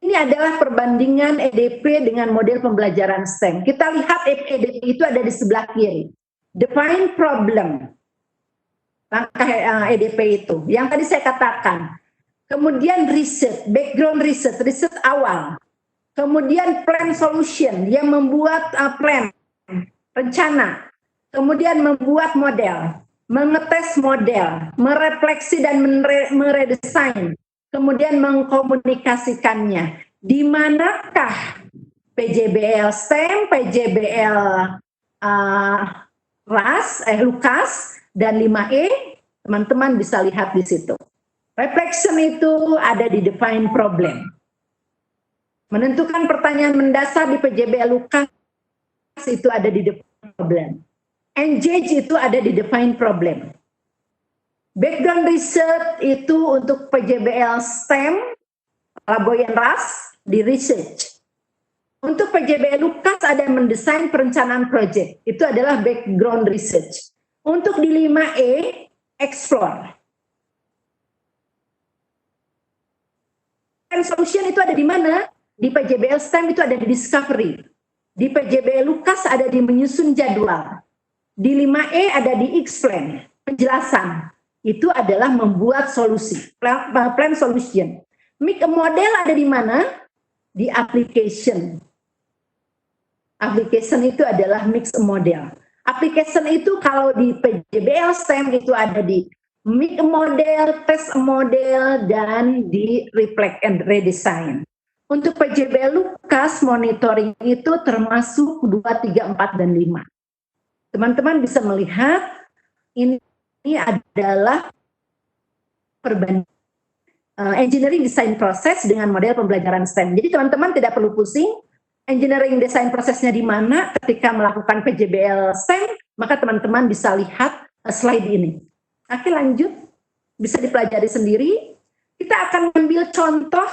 Ini adalah perbandingan EDP dengan model pembelajaran STEM. Kita lihat EDP itu ada di sebelah kiri. Define problem. langkah EDP itu. Yang tadi saya katakan. Kemudian riset, background riset awal. Kemudian plan solution, dia membuat plan, rencana. Kemudian membuat model, mengetes model, merefleksi dan meredesain. Kemudian mengkomunikasikannya. Di manakah PJBL STEM, PJBL Lukas, dan 5E, teman-teman bisa lihat di situ. Reflection itu ada di define problem. Menentukan pertanyaan mendasar di PJBL Lukas itu ada di define problem. Engage itu ada di define problem. Background research itu untuk PJBL STEM, Laboyan Ras, di research. Untuk PJBL Lukas ada mendesain perencanaan project. Itu adalah background research. Untuk di 5E, explore. And solution itu ada di mana? Di PJBL STEM itu ada di discovery. Di PJBL Lukas ada di menyusun jadwal. Di 5E ada di explain, penjelasan. Itu adalah membuat solusi, plan solution. Make a model ada di mana? Di application. Application itu adalah mix model. Application itu kalau di PJBL STEM itu ada di make a model, test a model, dan di reflect and redesign. Untuk PJBL Lukas, monitoring itu termasuk 2, 3, 4, dan 5. Teman-teman bisa melihat ini adalah perbandingan engineering design proses dengan model pembelajaran STEM. Jadi teman-teman tidak perlu pusing, engineering design prosesnya di mana ketika melakukan PJBL STEM, maka teman-teman bisa lihat slide ini. Oke, lanjut, bisa dipelajari sendiri. Kita akan ambil contoh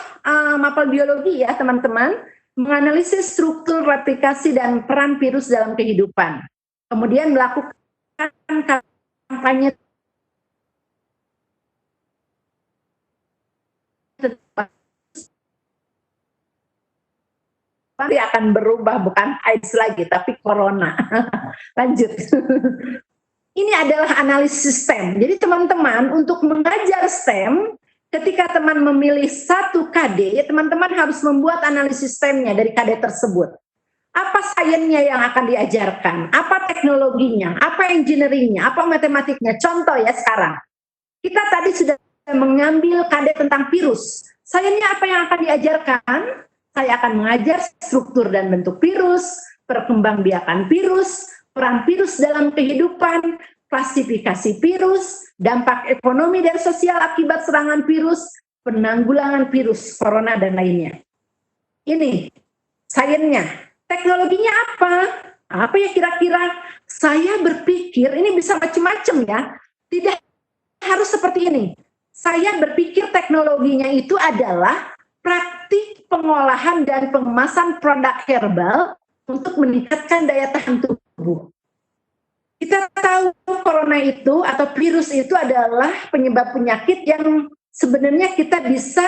mapel biologi ya teman-teman, menganalisis struktur, replikasi, dan peran virus dalam kehidupan. Kemudian melakukan kampanye nanti akan berubah, bukan AIDS lagi, tapi corona. Lanjut. Ini adalah analisis STEM. Jadi teman-teman untuk mengajar STEM, ketika teman memilih satu KD, teman-teman harus membuat analisis STEM-nya dari KD tersebut. Apa sainsnya yang akan diajarkan? Apa teknologinya? Apa engineering-nya? Apa matematiknya? Contoh ya sekarang. Kita tadi sudah mengambil KD tentang virus. Sainsnya apa yang akan diajarkan? Saya akan mengajar struktur dan bentuk virus, perkembangbiakan virus, peran virus dalam kehidupan, klasifikasi virus, dampak ekonomi dan sosial akibat serangan virus, penanggulangan virus corona, dan lainnya. Ini sainsnya. Teknologinya apa? Apa ya kira-kira? Saya berpikir ini bisa macam-macam ya. Tidak harus seperti ini. Saya berpikir teknologinya itu adalah praktik pengolahan dan pengemasan produk herbal untuk meningkatkan daya tahan tubuh. Kita tahu corona itu atau virus itu adalah penyebab penyakit yang sebenarnya kita bisa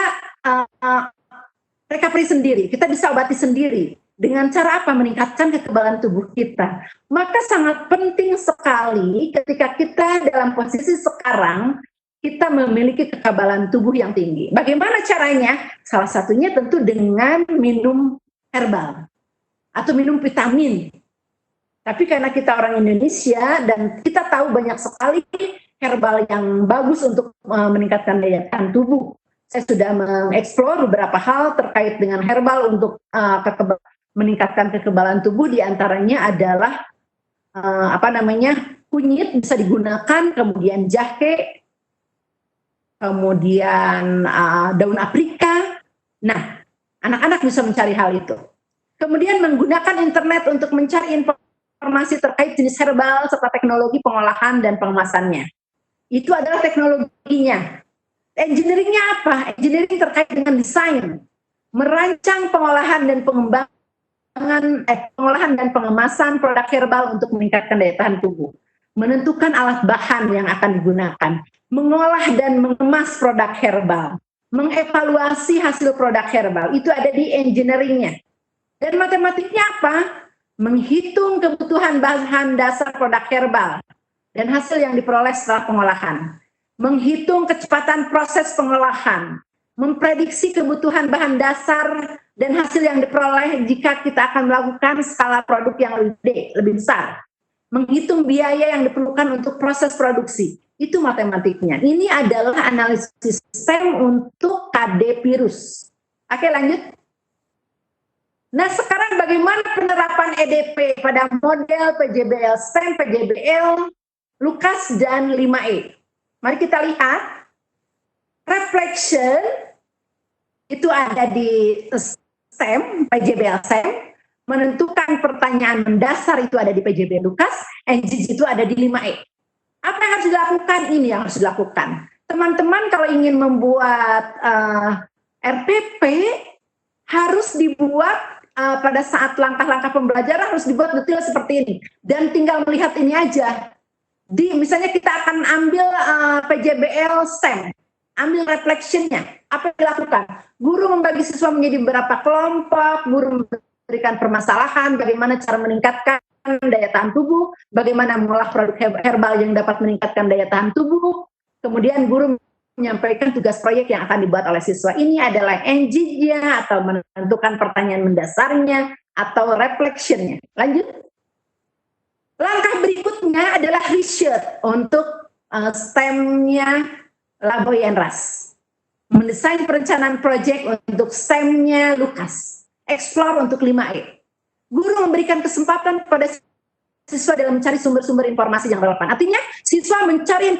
recovery sendiri, kita bisa obati sendiri. Dengan cara apa? Meningkatkan kekebalan tubuh kita. Maka sangat penting sekali ketika kita dalam posisi sekarang, kita memiliki kekebalan tubuh yang tinggi. Bagaimana caranya? Salah satunya tentu dengan minum herbal atau minum vitamin. Tapi karena kita orang Indonesia dan kita tahu banyak sekali herbal yang bagus untuk meningkatkan daya tahan tubuh. Saya sudah mengeksplor beberapa hal terkait dengan herbal untuk meningkatkan kekebalan tubuh. Di antaranya adalah kunyit bisa digunakan, kemudian jahe, kemudian daun aprika. Nah, anak-anak bisa mencari hal itu. Kemudian menggunakan internet untuk mencari informasi terkait jenis herbal serta teknologi pengolahan dan pengemasannya. Itu adalah teknologinya. Engineering-nya apa? Engineering terkait dengan desain, merancang pengolahan dan pengolahan dan pengemasan produk herbal untuk meningkatkan daya tahan tubuh, menentukan alat bahan yang akan digunakan, mengolah dan mengemas produk herbal, mengevaluasi hasil produk herbal. Itu ada di engineering-nya. Dan matematiknya apa? Menghitung kebutuhan bahan dasar produk herbal dan hasil yang diperoleh setelah pengolahan, menghitung kecepatan proses pengolahan, memprediksi kebutuhan bahan dasar dan hasil yang diperoleh jika kita akan melakukan skala produk yang lebih besar, menghitung biaya yang diperlukan untuk proses produksi. Itu matematiknya. Ini adalah analisis STEM untuk KD virus. Oke, lanjut. Nah, sekarang bagaimana penerapan EDP pada model PJBL STEM, PJBL, LUKAS, dan 5E? Mari kita lihat. Reflection itu ada di STEM, PJBL STEM. Menentukan pertanyaan mendasar itu ada di PJBL LUKAS. Engage itu ada di 5E. Apa yang harus dilakukan? Ini yang harus dilakukan. Teman-teman kalau ingin membuat RPP, harus dibuat pada saat langkah-langkah pembelajaran harus dibuat detail seperti ini. Dan tinggal melihat ini aja. Misalnya kita akan ambil PJBL STEM, ambil reflectionnya. Apa yang dilakukan? Guru membagi siswa menjadi beberapa kelompok, guru memberikan permasalahan, bagaimana cara meningkatkan daya tahan tubuh, bagaimana mengolah produk herbal yang dapat meningkatkan daya tahan tubuh, kemudian guru menyampaikan tugas proyek yang akan dibuat oleh siswa. Ini adalah engine-nya atau menentukan pertanyaan mendasarnya atau reflection-nya. Lanjut. Langkah berikutnya adalah research untuk STEM-nya Laboy and Ras. Mendesain perencanaan proyek untuk STEM-nya LUKAS. Explore untuk 5E. Guru memberikan kesempatan kepada siswa dalam mencari sumber-sumber informasi yang relevan. Artinya, siswa mencari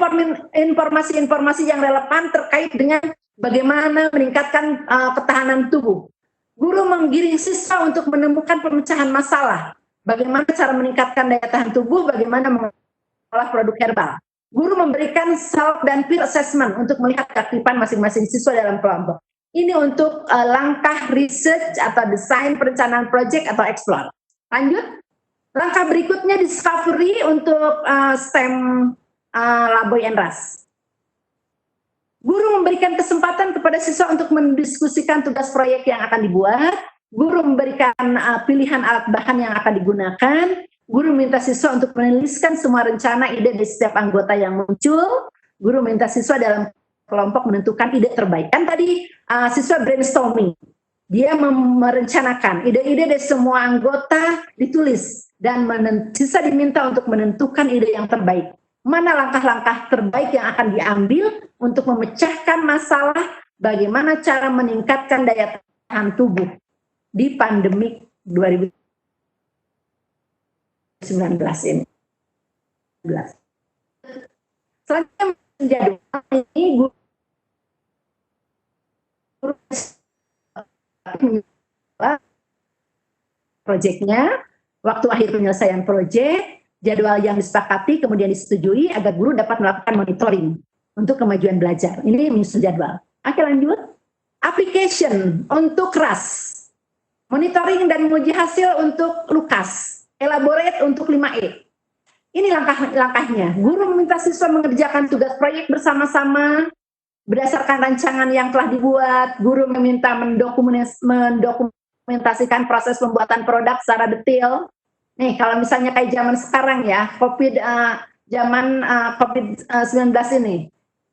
informasi-informasi yang relevan terkait dengan bagaimana meningkatkan ketahanan tubuh. Guru menggiring siswa untuk menemukan pemecahan masalah. Bagaimana cara meningkatkan daya tahan tubuh, bagaimana mengolah produk herbal. Guru memberikan self dan peer assessment untuk melihat keaktifan masing-masing siswa dalam kelompok. Ini untuk langkah research atau desain perencanaan proyek atau explore. Lanjut. Langkah berikutnya discovery untuk STEM Laboy and Ras. Guru memberikan kesempatan kepada siswa untuk mendiskusikan tugas proyek yang akan dibuat. Guru memberikan pilihan alat bahan yang akan digunakan. Guru minta siswa untuk menuliskan semua rencana ide dari setiap anggota yang muncul. Guru minta siswa dalam kelompok menentukan ide terbaik. Kan tadi siswa brainstorming. Dia merencanakan ide-ide dari semua anggota ditulis. Dan siswa diminta untuk menentukan ide yang terbaik. Mana langkah-langkah terbaik yang akan diambil untuk memecahkan masalah, bagaimana cara meningkatkan daya tahan tubuh di pandemi 2019 ini. Selanjutnya jadwal ini guru proyeknya, waktu akhir penyelesaian proyek, jadwal yang disepakati kemudian disetujui agar guru dapat melakukan monitoring untuk kemajuan belajar. Ini menyusun jadwal. Oke, lanjut. Application untuk RAS. Monitoring dan menguji hasil untuk LUKAS. Elaborate untuk 5E. Ini langkah-langkahnya. Guru meminta siswa mengerjakan tugas proyek bersama-sama berdasarkan rancangan yang telah dibuat. Guru meminta mendokumentasikan proses pembuatan produk secara detail. Nih, kalau misalnya kayak zaman sekarang ya, COVID-19 ini,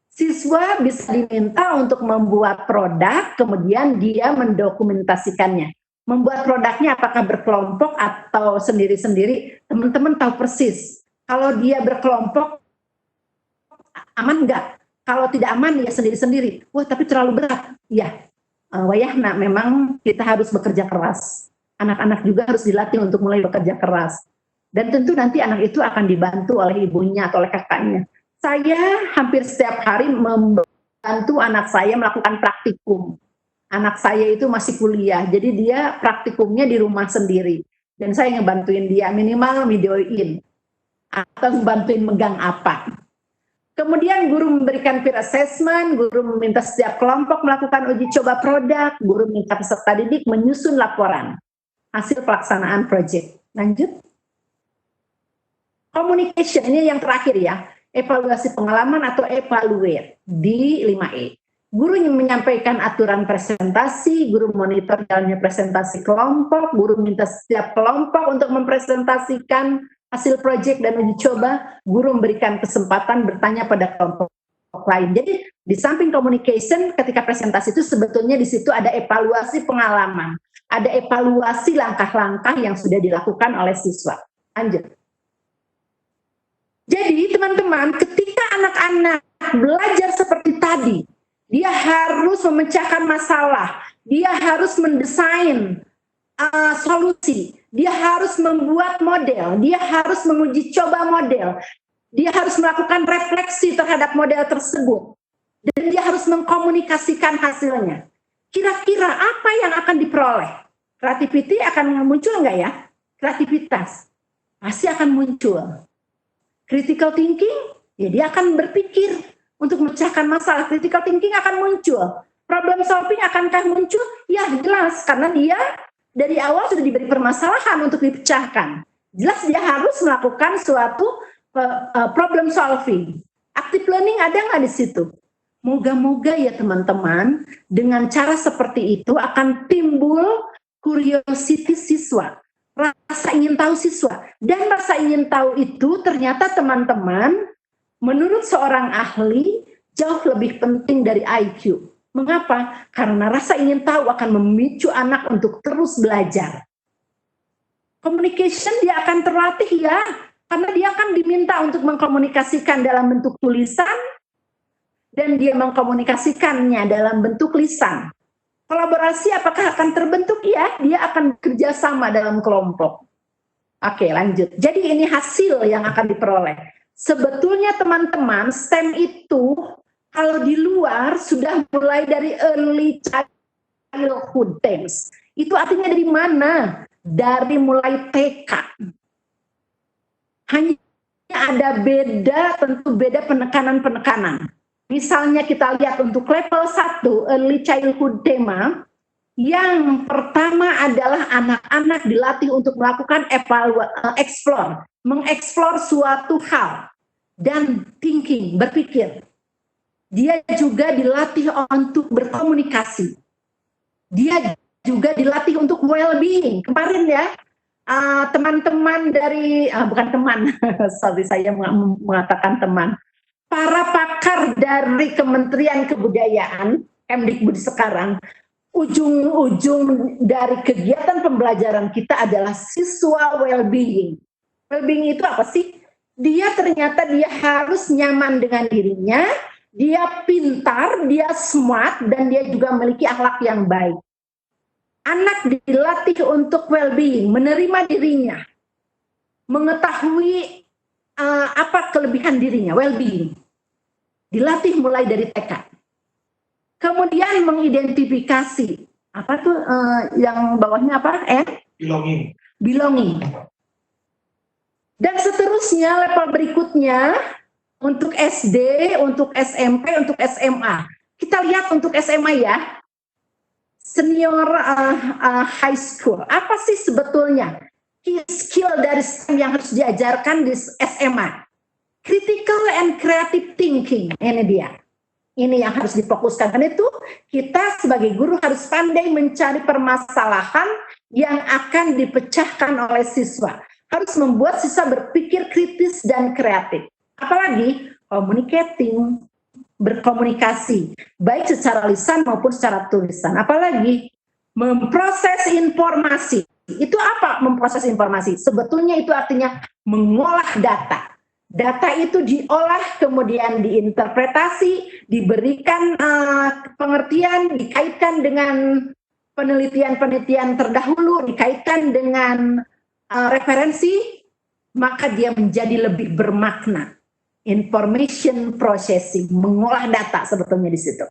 siswa bisa diminta untuk membuat produk, kemudian dia mendokumentasikannya. Membuat produknya apakah berkelompok atau sendiri-sendiri, teman-teman tahu persis. Kalau dia berkelompok, aman enggak? Kalau tidak aman, ya sendiri-sendiri. Wah, tapi terlalu berat. Ya, wayahna, memang kita harus bekerja keras. Anak-anak juga harus dilatih untuk mulai bekerja keras. Dan tentu nanti anak itu akan dibantu oleh ibunya atau oleh kakaknya. Saya hampir setiap hari membantu anak saya melakukan praktikum. Anak saya itu masih kuliah, jadi dia praktikumnya di rumah sendiri. Dan saya ngebantuin dia, minimal videoin. Atau ngebantuin megang apa. Kemudian guru memberikan peer assessment, guru meminta setiap kelompok melakukan uji coba produk, guru minta peserta didik menyusun laporan hasil pelaksanaan proyek. Lanjut. Communication, ini yang terakhir ya. Evaluasi pengalaman atau evaluate di 5E. Guru yang menyampaikan aturan presentasi, guru monitor jalannya presentasi kelompok, guru minta setiap kelompok untuk mempresentasikan hasil proyek dan uji coba, guru memberikan kesempatan bertanya pada kelompok lain. Jadi di samping communication ketika presentasi itu sebetulnya di situ ada evaluasi pengalaman, ada evaluasi langkah-langkah yang sudah dilakukan oleh siswa. Lanjut. Jadi teman-teman, ketika anak-anak belajar seperti tadi, dia harus memecahkan masalah, dia harus mendesain solusi, dia harus membuat model, dia harus menguji coba model, dia harus melakukan refleksi terhadap model tersebut, dan dia harus mengkomunikasikan hasilnya. Kira-kira apa yang akan diperoleh? Creativity akan muncul nggak ya? Kreativitas pasti akan muncul. Critical thinking, ya dia akan berpikir untuk memecahkan masalah. Critical thinking akan muncul. Problem solving akankah muncul? Ya jelas, karena dia dari awal sudah diberi permasalahan untuk dipecahkan. Jelas dia harus melakukan suatu problem solving. Active learning ada nggak di situ? Moga-moga ya teman-teman, dengan cara seperti itu akan timbul curiosity siswa, rasa ingin tahu siswa. Dan rasa ingin tahu itu ternyata teman-teman, menurut seorang ahli, jauh lebih penting dari IQ. Mengapa? Karena rasa ingin tahu akan memicu anak untuk terus belajar. Communication dia akan terlatih ya, karena dia akan diminta untuk mengkomunikasikan dalam bentuk tulisan, dan dia mengkomunikasikannya dalam bentuk lisan. Kolaborasi apakah akan terbentuk? Ya, dia akan kerjasama dalam kelompok. Oke, lanjut. Jadi ini hasil yang akan diperoleh. Sebetulnya teman-teman, STEM itu kalau di luar sudah mulai dari early childhood things. Itu artinya dari mana? Dari mulai TK. Hanya ada beda, tentu beda penekanan-penekanan. Misalnya kita lihat untuk level 1 early childhood tema, yang pertama adalah anak-anak dilatih untuk melakukan explore, mengeksplor suatu hal dan thinking, berpikir. Dia juga dilatih untuk berkomunikasi. Dia juga dilatih untuk well-being. Kemarin ya, teman-teman dari, bukan teman, sorry saya mengatakan teman, para pakar dari Kementerian Kebudayaan, Kemdikbud sekarang, ujung-ujung dari kegiatan pembelajaran kita adalah siswa well-being. Well-being itu apa sih? Dia ternyata dia harus nyaman dengan dirinya, dia pintar, dia smart, dan dia juga memiliki akhlak yang baik. Anak dilatih untuk well-being, menerima dirinya, mengetahui apa kelebihan dirinya, well-being. Dilatih mulai dari TK. Kemudian mengidentifikasi, apa tuh yang bawahnya apa? Belonging. Dan seterusnya level berikutnya untuk SD, untuk SMP, untuk SMA. Kita lihat untuk SMA ya, senior high school. Apa sih sebetulnya skill dari STEM yang harus diajarkan di SMA? Critical and creative thinking, ini dia. Ini yang harus difokuskan. Karena itu kita sebagai guru harus pandai mencari permasalahan yang akan dipecahkan oleh siswa. Harus membuat siswa berpikir kritis dan kreatif. Apalagi communicating, berkomunikasi, baik secara lisan maupun secara tulisan. Apalagi memproses informasi. Itu apa memproses informasi? Sebetulnya itu artinya mengolah data. Data itu diolah, kemudian diinterpretasi, diberikan pengertian, dikaitkan dengan penelitian-penelitian terdahulu, dikaitkan dengan referensi, maka dia menjadi lebih bermakna. Information processing, mengolah data sebetulnya di situ.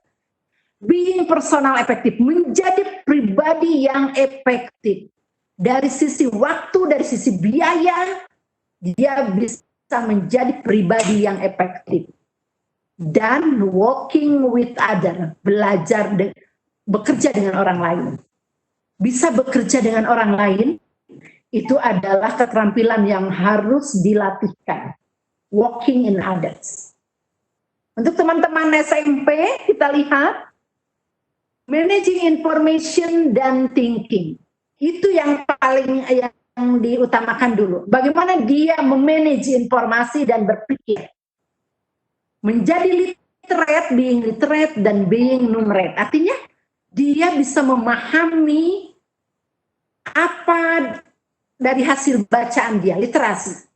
Being personal efektif, menjadi pribadi yang efektif. Dari sisi waktu, dari sisi biaya, dia bisa menjadi pribadi yang efektif. Dan working with other, belajar, bekerja dengan orang lain. Bisa bekerja dengan orang lain, itu adalah keterampilan yang harus dilatihkan. Working in others. Untuk teman-teman SMP, kita lihat managing information dan thinking. Itu yang paling diutamakan dulu. Bagaimana dia memanage informasi dan berpikir. Menjadi literate, being literate dan being numerate. Artinya dia bisa memahami apa dari hasil bacaan dia, literasi.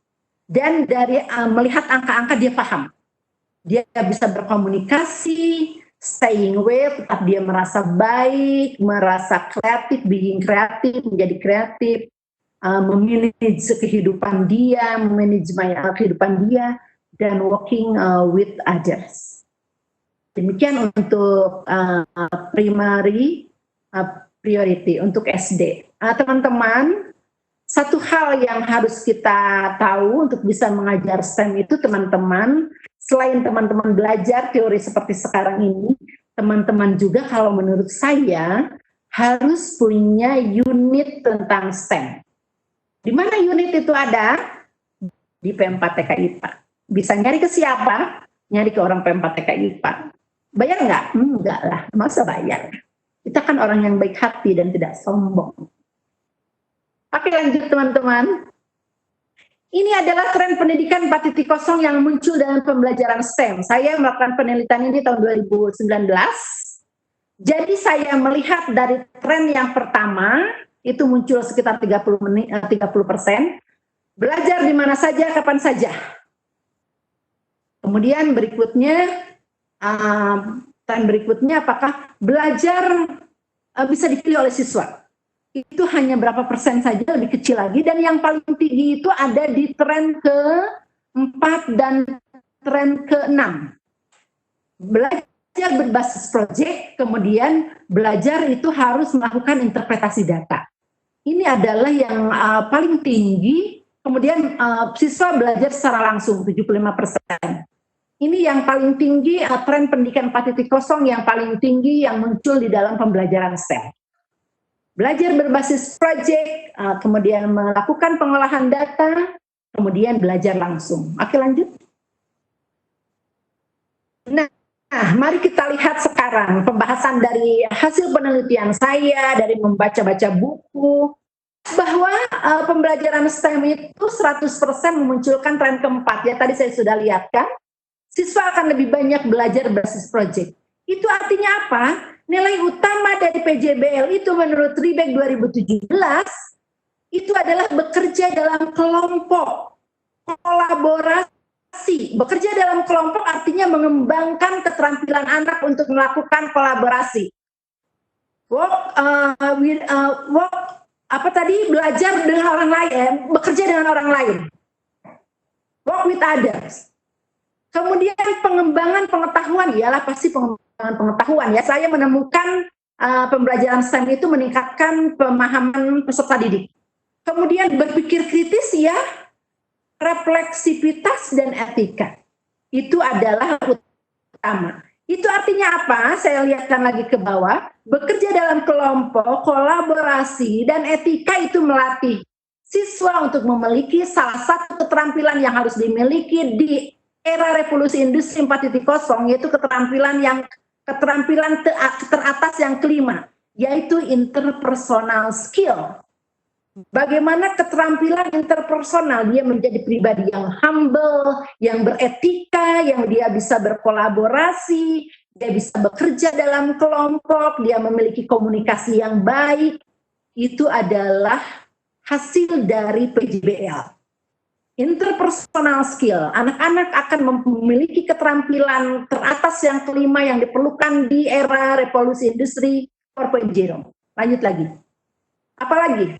Dan dari melihat angka-angka dia paham. Dia bisa berkomunikasi, staying with, tetap dia merasa baik, merasa kreatif, being kreatif, menjadi kreatif, memanage kehidupan dia, memanage kehidupan dia, dan working with others. Demikian untuk primary priority, untuk SD. Teman-teman, satu hal yang harus kita tahu untuk bisa mengajar STEM itu, teman-teman, selain teman-teman belajar teori seperti sekarang ini, teman-teman juga kalau menurut saya harus punya unit tentang STEM. Di mana unit itu ada? Di P4TK IPA. Bisa nyari ke siapa? Nyari ke orang P4TK IPA. Bayar nggak? Enggak lah, masa bayar? Kita kan orang yang baik hati dan tidak sombong. Oke, lanjut teman-teman. Ini adalah tren pendidikan 4.0 yang muncul dalam pembelajaran STEM. Saya melakukan penelitian ini tahun 2019. Jadi saya melihat dari tren yang pertama, itu muncul sekitar 30%. Belajar di mana saja, kapan saja. Kemudian berikutnya, tren berikutnya apakah belajar bisa dipilih oleh siswa. Itu hanya berapa persen saja, lebih kecil lagi. Dan yang paling tinggi itu ada di tren ke-4 dan tren ke-6. Belajar berbasis proyek, kemudian belajar itu harus melakukan interpretasi data. Ini adalah yang paling tinggi, kemudian siswa belajar secara langsung, 75%. Ini yang paling tinggi, tren pendidikan 4.0 yang paling tinggi yang muncul di dalam pembelajaran STEM. Belajar berbasis proyek, kemudian melakukan pengolahan data, kemudian belajar langsung. Oke, lanjut. Nah, mari kita lihat sekarang pembahasan dari hasil penelitian saya, dari membaca-baca buku, bahwa pembelajaran STEM itu 100% memunculkan tren keempat. Ya, tadi saya sudah lihat kan, siswa akan lebih banyak belajar berbasis proyek. Itu artinya apa? Nilai utama dari PJBL itu menurut Riebeck 2017 itu adalah bekerja dalam kelompok, kolaborasi. Bekerja dalam kelompok artinya mengembangkan keterampilan anak untuk melakukan kolaborasi. Belajar dengan orang lain, bekerja dengan orang lain. Work with others. Kemudian pengembangan pengetahuan, ialah pasti pengembangan pengetahuan ya. Saya menemukan pembelajaran STEM itu meningkatkan pemahaman peserta didik. Kemudian berpikir kritis ya, refleksivitas dan etika. Itu adalah utama. Itu artinya apa? Saya lihatkan lagi ke bawah. Bekerja dalam kelompok, kolaborasi, dan etika itu melatih siswa untuk memiliki salah satu keterampilan yang harus dimiliki di era revolusi industri 4.0, yaitu keterampilan teratas yang kelima, yaitu interpersonal skill. Bagaimana keterampilan interpersonal, dia menjadi pribadi yang humble, yang beretika, yang dia bisa berkolaborasi, dia bisa bekerja dalam kelompok, dia memiliki komunikasi yang baik. Itu adalah hasil dari PJBL. Interpersonal skill, anak-anak akan memiliki keterampilan teratas yang kelima yang diperlukan di era revolusi industri 4.0. Lanjut lagi. Apalagi?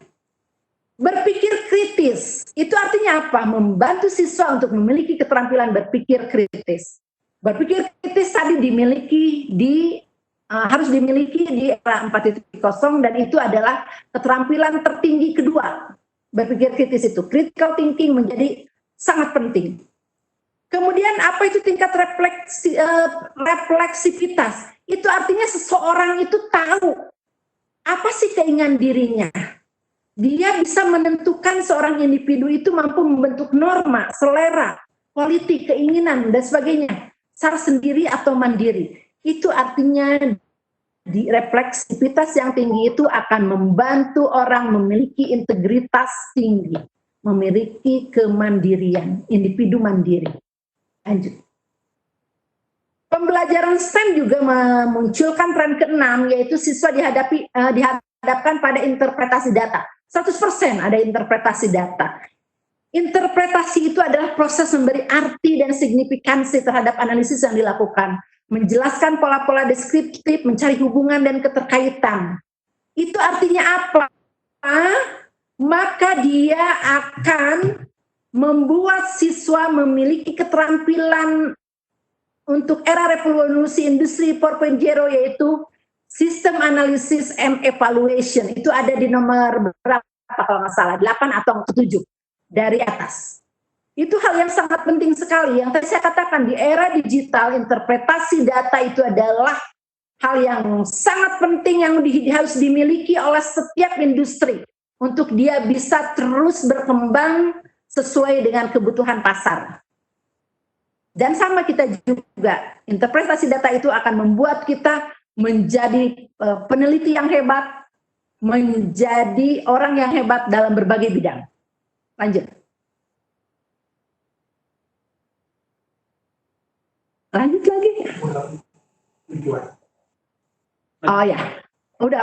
Berpikir kritis. Itu artinya apa? Membantu siswa untuk memiliki keterampilan berpikir kritis. Berpikir kritis tadi harus dimiliki di era 4.0 dan itu adalah keterampilan tertinggi kedua. Berpikir kritis itu, critical thinking menjadi sangat penting. Kemudian apa itu tingkat refleksivitas? Itu artinya seseorang itu tahu apa sih keinginan dirinya. Dia bisa menentukan seorang individu itu mampu membentuk norma, selera, politik, keinginan, dan sebagainya. Secara sendiri atau mandiri. Itu artinya refleksivitas yang tinggi itu akan membantu orang memiliki integritas tinggi, memiliki kemandirian, individu mandiri. Lanjut. Pembelajaran STEM juga memunculkan tren ke-6, yaitu siswa dihadapkan pada interpretasi data. 100% ada interpretasi data. Interpretasi itu adalah proses memberi arti dan signifikansi terhadap analisis yang dilakukan, menjelaskan pola-pola deskriptif, mencari hubungan dan keterkaitan. Itu artinya apa? Maka dia akan membuat siswa memiliki keterampilan untuk era revolusi industri 4.0, yaitu sistem analisis and evaluation. Itu ada di nomor berapa kalau nggak salah, 8 atau 7 dari atas. Itu hal yang sangat penting sekali. Yang tadi saya katakan, di era digital, interpretasi data itu adalah hal yang sangat penting yang harus dimiliki oleh setiap industri untuk dia bisa terus berkembang sesuai dengan kebutuhan pasar. Dan sama kita juga, interpretasi data itu akan membuat kita menjadi peneliti yang hebat, menjadi orang yang hebat dalam berbagai bidang. Lanjut. Lanjut lagi. Oh ya, udah.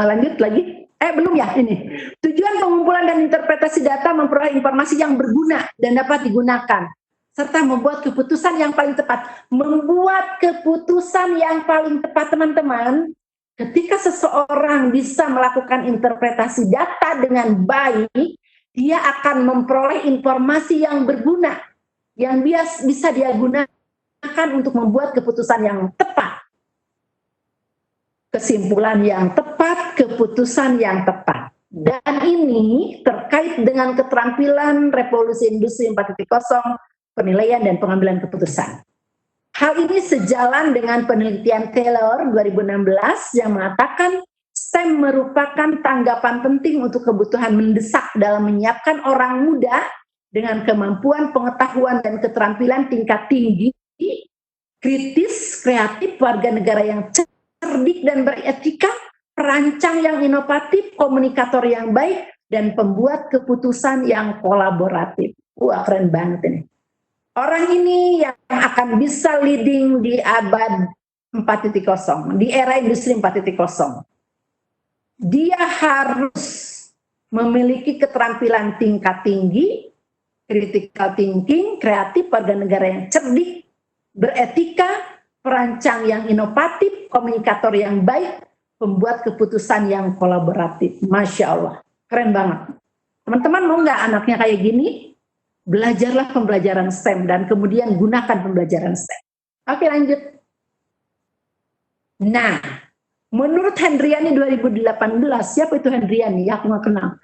Lanjut lagi. Belum ya ini. Tujuan pengumpulan dan interpretasi data memperoleh informasi yang berguna dan dapat digunakan, serta membuat keputusan yang paling tepat. Membuat keputusan yang paling tepat, teman-teman, ketika seseorang bisa melakukan interpretasi data dengan baik, dia akan memperoleh informasi yang berguna, yang bisa dia gunakan untuk membuat keputusan yang tepat. Kesimpulan yang tepat, keputusan yang tepat. Dan ini terkait dengan keterampilan revolusi industri 4.0, penilaian dan pengambilan keputusan. Hal ini sejalan dengan penelitian Taylor 2016 yang mengatakan STEM merupakan tanggapan penting untuk kebutuhan mendesak dalam menyiapkan orang muda dengan kemampuan pengetahuan dan keterampilan tingkat tinggi, kritis, kreatif, warga negara yang cerdik dan beretika, perancang yang inovatif, komunikator yang baik, dan pembuat keputusan yang kolaboratif. Wah, keren banget ini. Orang ini yang akan bisa leading di abad 4.0, di era industri 4.0. Dia harus memiliki keterampilan tingkat tinggi, critical thinking, kreatif, warga negara yang cerdik, beretika, perancang yang inovatif, komunikator yang baik, pembuat keputusan yang kolaboratif. Masya Allah, keren banget. Teman-teman mau nggak anaknya kayak gini? Belajarlah pembelajaran STEM dan kemudian gunakan pembelajaran STEM. Oke, lanjut. Nah, menurut Hendriani 2018, siapa itu Hendriani? Ya, aku nggak kenal.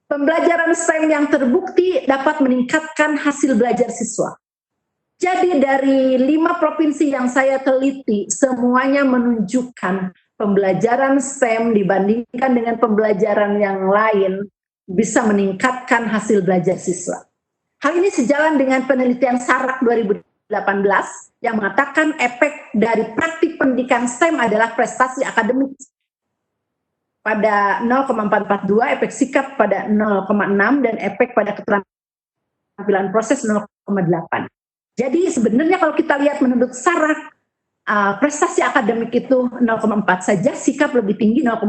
Pembelajaran STEM yang terbukti dapat meningkatkan hasil belajar siswa. Jadi dari 5 provinsi yang saya teliti, semuanya menunjukkan pembelajaran STEM dibandingkan dengan pembelajaran yang lain bisa meningkatkan hasil belajar siswa. Hal ini sejalan dengan penelitian SARAK 2018 yang mengatakan efek dari praktik pendidikan STEM adalah prestasi akademik pada 0,442, efek sikap pada 0,6, dan efek pada keterampilan proses 0,8. Jadi sebenarnya kalau kita lihat menurut SARAK, prestasi akademik itu 0,4 saja, sikap lebih tinggi 0,6,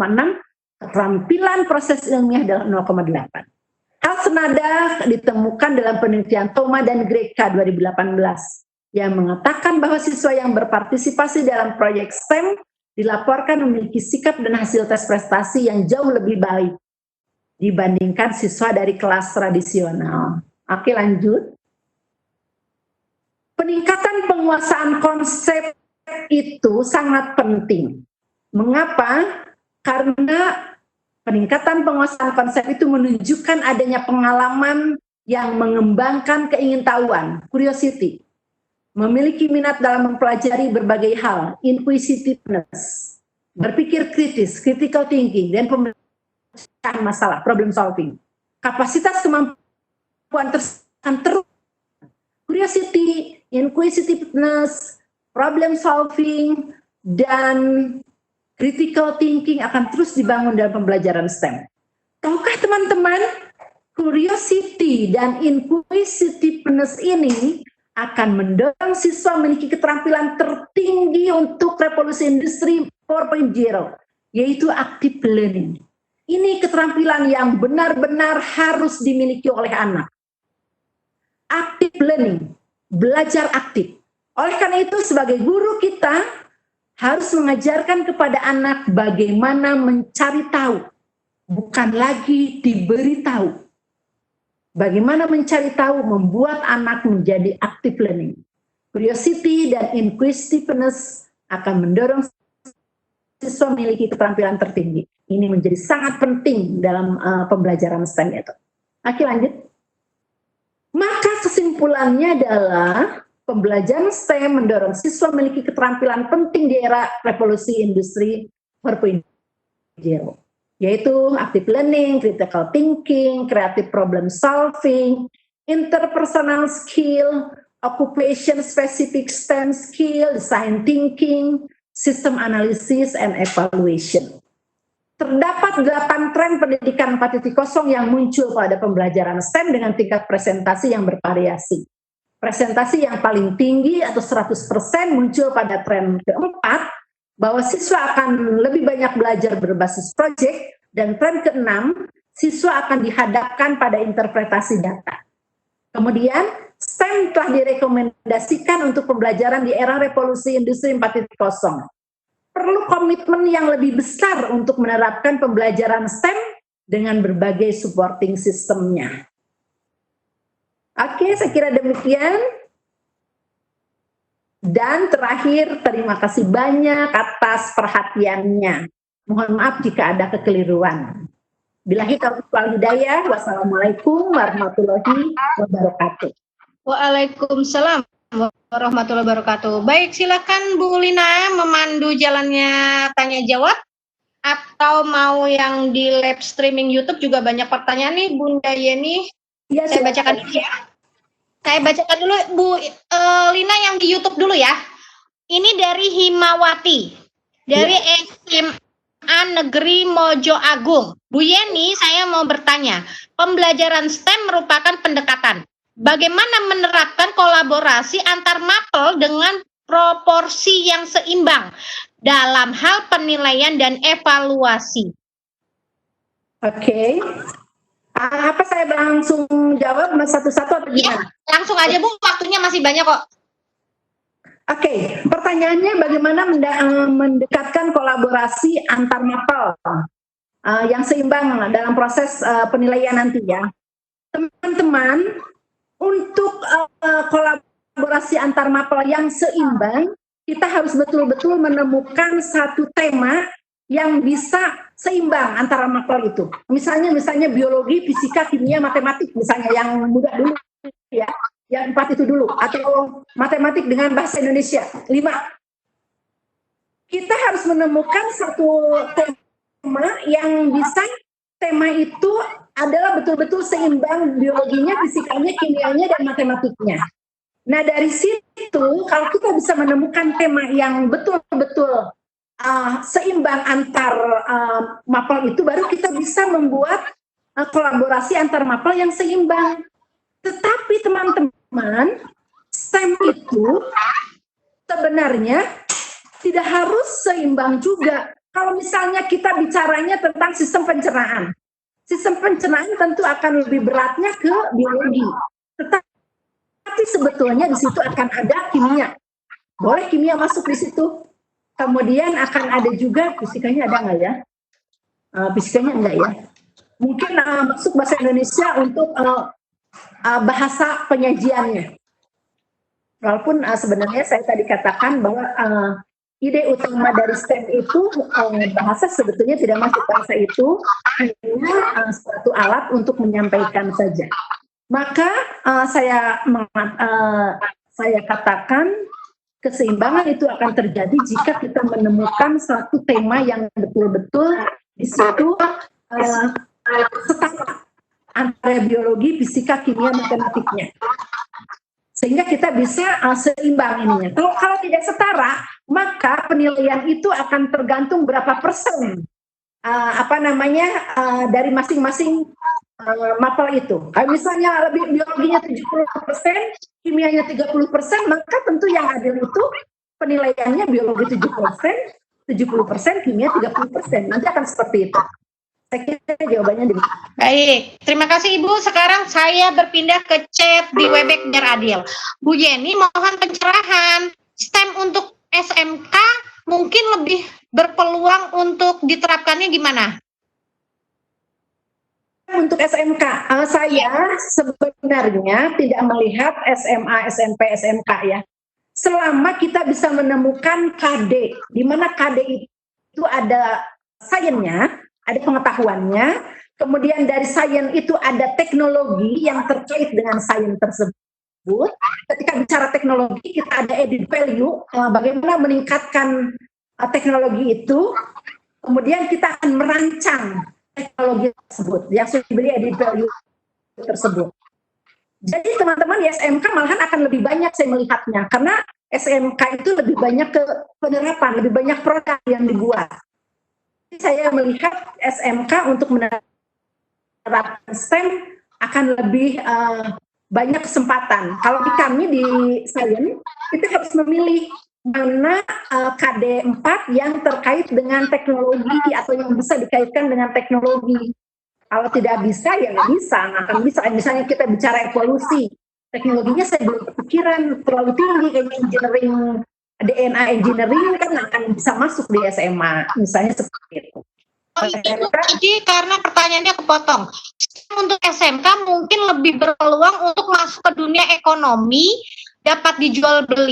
keterampilan proses ilmiah adalah 0,8. Hal senada ditemukan dalam penelitian Thoma dan Greka 2018 yang mengatakan bahwa siswa yang berpartisipasi dalam proyek STEM dilaporkan memiliki sikap dan hasil tes prestasi yang jauh lebih baik dibandingkan siswa dari kelas tradisional. Oke, lanjut. Peningkatan penguasaan konsep itu sangat penting. Mengapa? Karena peningkatan penguasaan konsep itu menunjukkan adanya pengalaman yang mengembangkan keingintahuan, curiosity, memiliki minat dalam mempelajari berbagai hal, inquisitiveness, berpikir kritis, critical thinking, dan pemecahan masalah, problem solving. Kapasitas kemampuan terus curiosity, inquisitiveness, problem solving, dan critical thinking akan terus dibangun dalam pembelajaran STEM. Tahukah teman-teman, curiosity dan inquisitiveness ini akan mendorong siswa memiliki keterampilan tertinggi untuk revolusi industri 4.0, yaitu active learning. Ini keterampilan yang benar-benar harus dimiliki oleh anak. Active learning, belajar aktif. Oleh karena itu, sebagai guru kita harus mengajarkan kepada anak bagaimana mencari tahu, bukan lagi diberi tahu. Bagaimana mencari tahu membuat anak menjadi active learning. Curiosity dan inquisitiveness akan mendorong siswa memiliki keterampilan tertinggi. Ini menjadi sangat penting dalam pembelajaran STEM itu. Oke, lanjut. Maka kesimpulannya adalah pembelajaran STEM mendorong siswa memiliki keterampilan penting di era revolusi industri 4.0, yaitu active learning, critical thinking, creative problem solving, interpersonal skill, occupation specific STEM skill, design thinking, system analysis, and evaluation. Terdapat 8 tren pendidikan 4.0 yang muncul pada pembelajaran STEM dengan tingkat presentasi yang bervariasi. Presentasi yang paling tinggi atau 100% muncul pada tren keempat, bahwa siswa akan lebih banyak belajar berbasis proyek, dan tren keenam, siswa akan dihadapkan pada interpretasi data. Kemudian, STEM telah direkomendasikan untuk pembelajaran di era revolusi industri 4.0. Perlu komitmen yang lebih besar untuk menerapkan pembelajaran STEM dengan berbagai supporting sistemnya. Oke, saya kira demikian. Dan terakhir, terima kasih banyak atas perhatiannya. Mohon maaf jika ada kekeliruan. Billahi taufiq wal hidayah. Wassalamualaikum warahmatullahi wabarakatuh. Waalaikumsalam warahmatullahi wabarakatuh. Baik, silakan Bu Lina memandu jalannya tanya jawab, atau mau yang di live streaming YouTube juga banyak pertanyaan nih, Bunda Yeni. Ya, saya bacakan dulu ya. Saya bacakan dulu Bu Lina yang di YouTube dulu ya. Ini dari Himawati, dari SMA Negeri Mojo Agung. Bu Yeni, saya mau bertanya, pembelajaran STEM merupakan pendekatan. Bagaimana menerapkan kolaborasi antar mapel dengan proporsi yang seimbang dalam hal penilaian dan evaluasi? Oke. Apa saya langsung jawab satu-satu atau gimana? Ya, langsung aja Bu, waktunya masih banyak kok. Oke, pertanyaannya bagaimana mendekatkan kolaborasi antar mapel yang seimbang dalam proses penilaian nanti ya. Teman-teman, untuk kolaborasi antar mapel yang seimbang, kita harus betul-betul menemukan satu tema yang bisa seimbang antara mapel itu. Misalnya biologi, fisika, kimia, matematik, misalnya yang mudah dulu ya, yang 4 itu dulu, atau matematik dengan bahasa Indonesia 5. Kita harus menemukan satu tema yang bisa, tema itu adalah betul-betul seimbang biologinya, fisikanya, kimianya, dan matematiknya. Nah, dari situ kalau kita bisa menemukan tema yang betul-betul seimbang antar mapel itu, baru kita bisa membuat kolaborasi antar mapel yang seimbang. Tetapi teman-teman, STEM itu sebenarnya tidak harus seimbang juga. Kalau misalnya kita bicaranya tentang sistem pencernaan, sistem pencernaan tentu akan lebih beratnya ke biologi. Tetapi sebetulnya di situ akan ada kimia. Boleh kimia masuk di situ. Kemudian akan ada juga fisikanya, ada nggak ya? Fisikanya enggak ya? Mungkin masuk bahasa Indonesia untuk bahasa penyajiannya. Walaupun sebenarnya saya tadi katakan bahwa ide utama dari STEM itu bahasa sebetulnya tidak masuk, bahasa itu hanya suatu alat untuk menyampaikan saja. Maka saya katakan keseimbangan itu akan terjadi jika kita menemukan satu tema yang betul-betul di situ setara antara biologi, fisika, kimia, matematiknya. Sehingga kita bisa seimbang ininya. Kalau tidak setara, maka penilaian itu akan tergantung berapa persen dari masing-masing mapel itu. Kalau misalnya lebih biologinya 70%, kimianya 30%, maka tentu yang adil itu penilaiannya biologi 70%, kimia 30%. Nanti akan seperti itu. Saya kira jawabannya demikian. Baik, terima kasih Ibu. Sekarang saya berpindah ke chat di Webex biar adil. Bu Yeni mohon pencerahan. STEM untuk SMK mungkin lebih berpeluang untuk diterapkannya gimana? Untuk SMK, saya sebenarnya tidak melihat SMA, SMP, SMK ya. Selama kita bisa menemukan KD, di mana KD itu ada sainsnya, ada pengetahuannya, kemudian dari sains itu ada teknologi yang terkait dengan sains tersebut. Ketika bicara teknologi, kita ada added value, bagaimana meningkatkan teknologi itu, kemudian kita akan merancang teknologi tersebut, yang sudah diberi added value tersebut. Jadi teman-teman di SMK malahan akan lebih banyak saya melihatnya, karena SMK itu lebih banyak ke penerapan, lebih banyak produk yang dibuat. Saya melihat SMK untuk menerapkan STEM akan lebih banyak kesempatan. Kalau di kami di sains, kita harus memilih mana KD 4 yang terkait dengan teknologi atau yang bisa dikaitkan dengan teknologi. Kalau tidak bisa, ya nggak bisa, nggak akan bisa. Misalnya kita bicara evolusi, teknologinya saya belum kepikiran, terlalu tinggi kayak engineering, DNA engineering kan nggak akan bisa masuk di SMA, misalnya seperti itu. Jadi karena pertanyaannya kepotong. Untuk SMK mungkin lebih berpeluang untuk masuk ke dunia ekonomi, dapat dijual beli.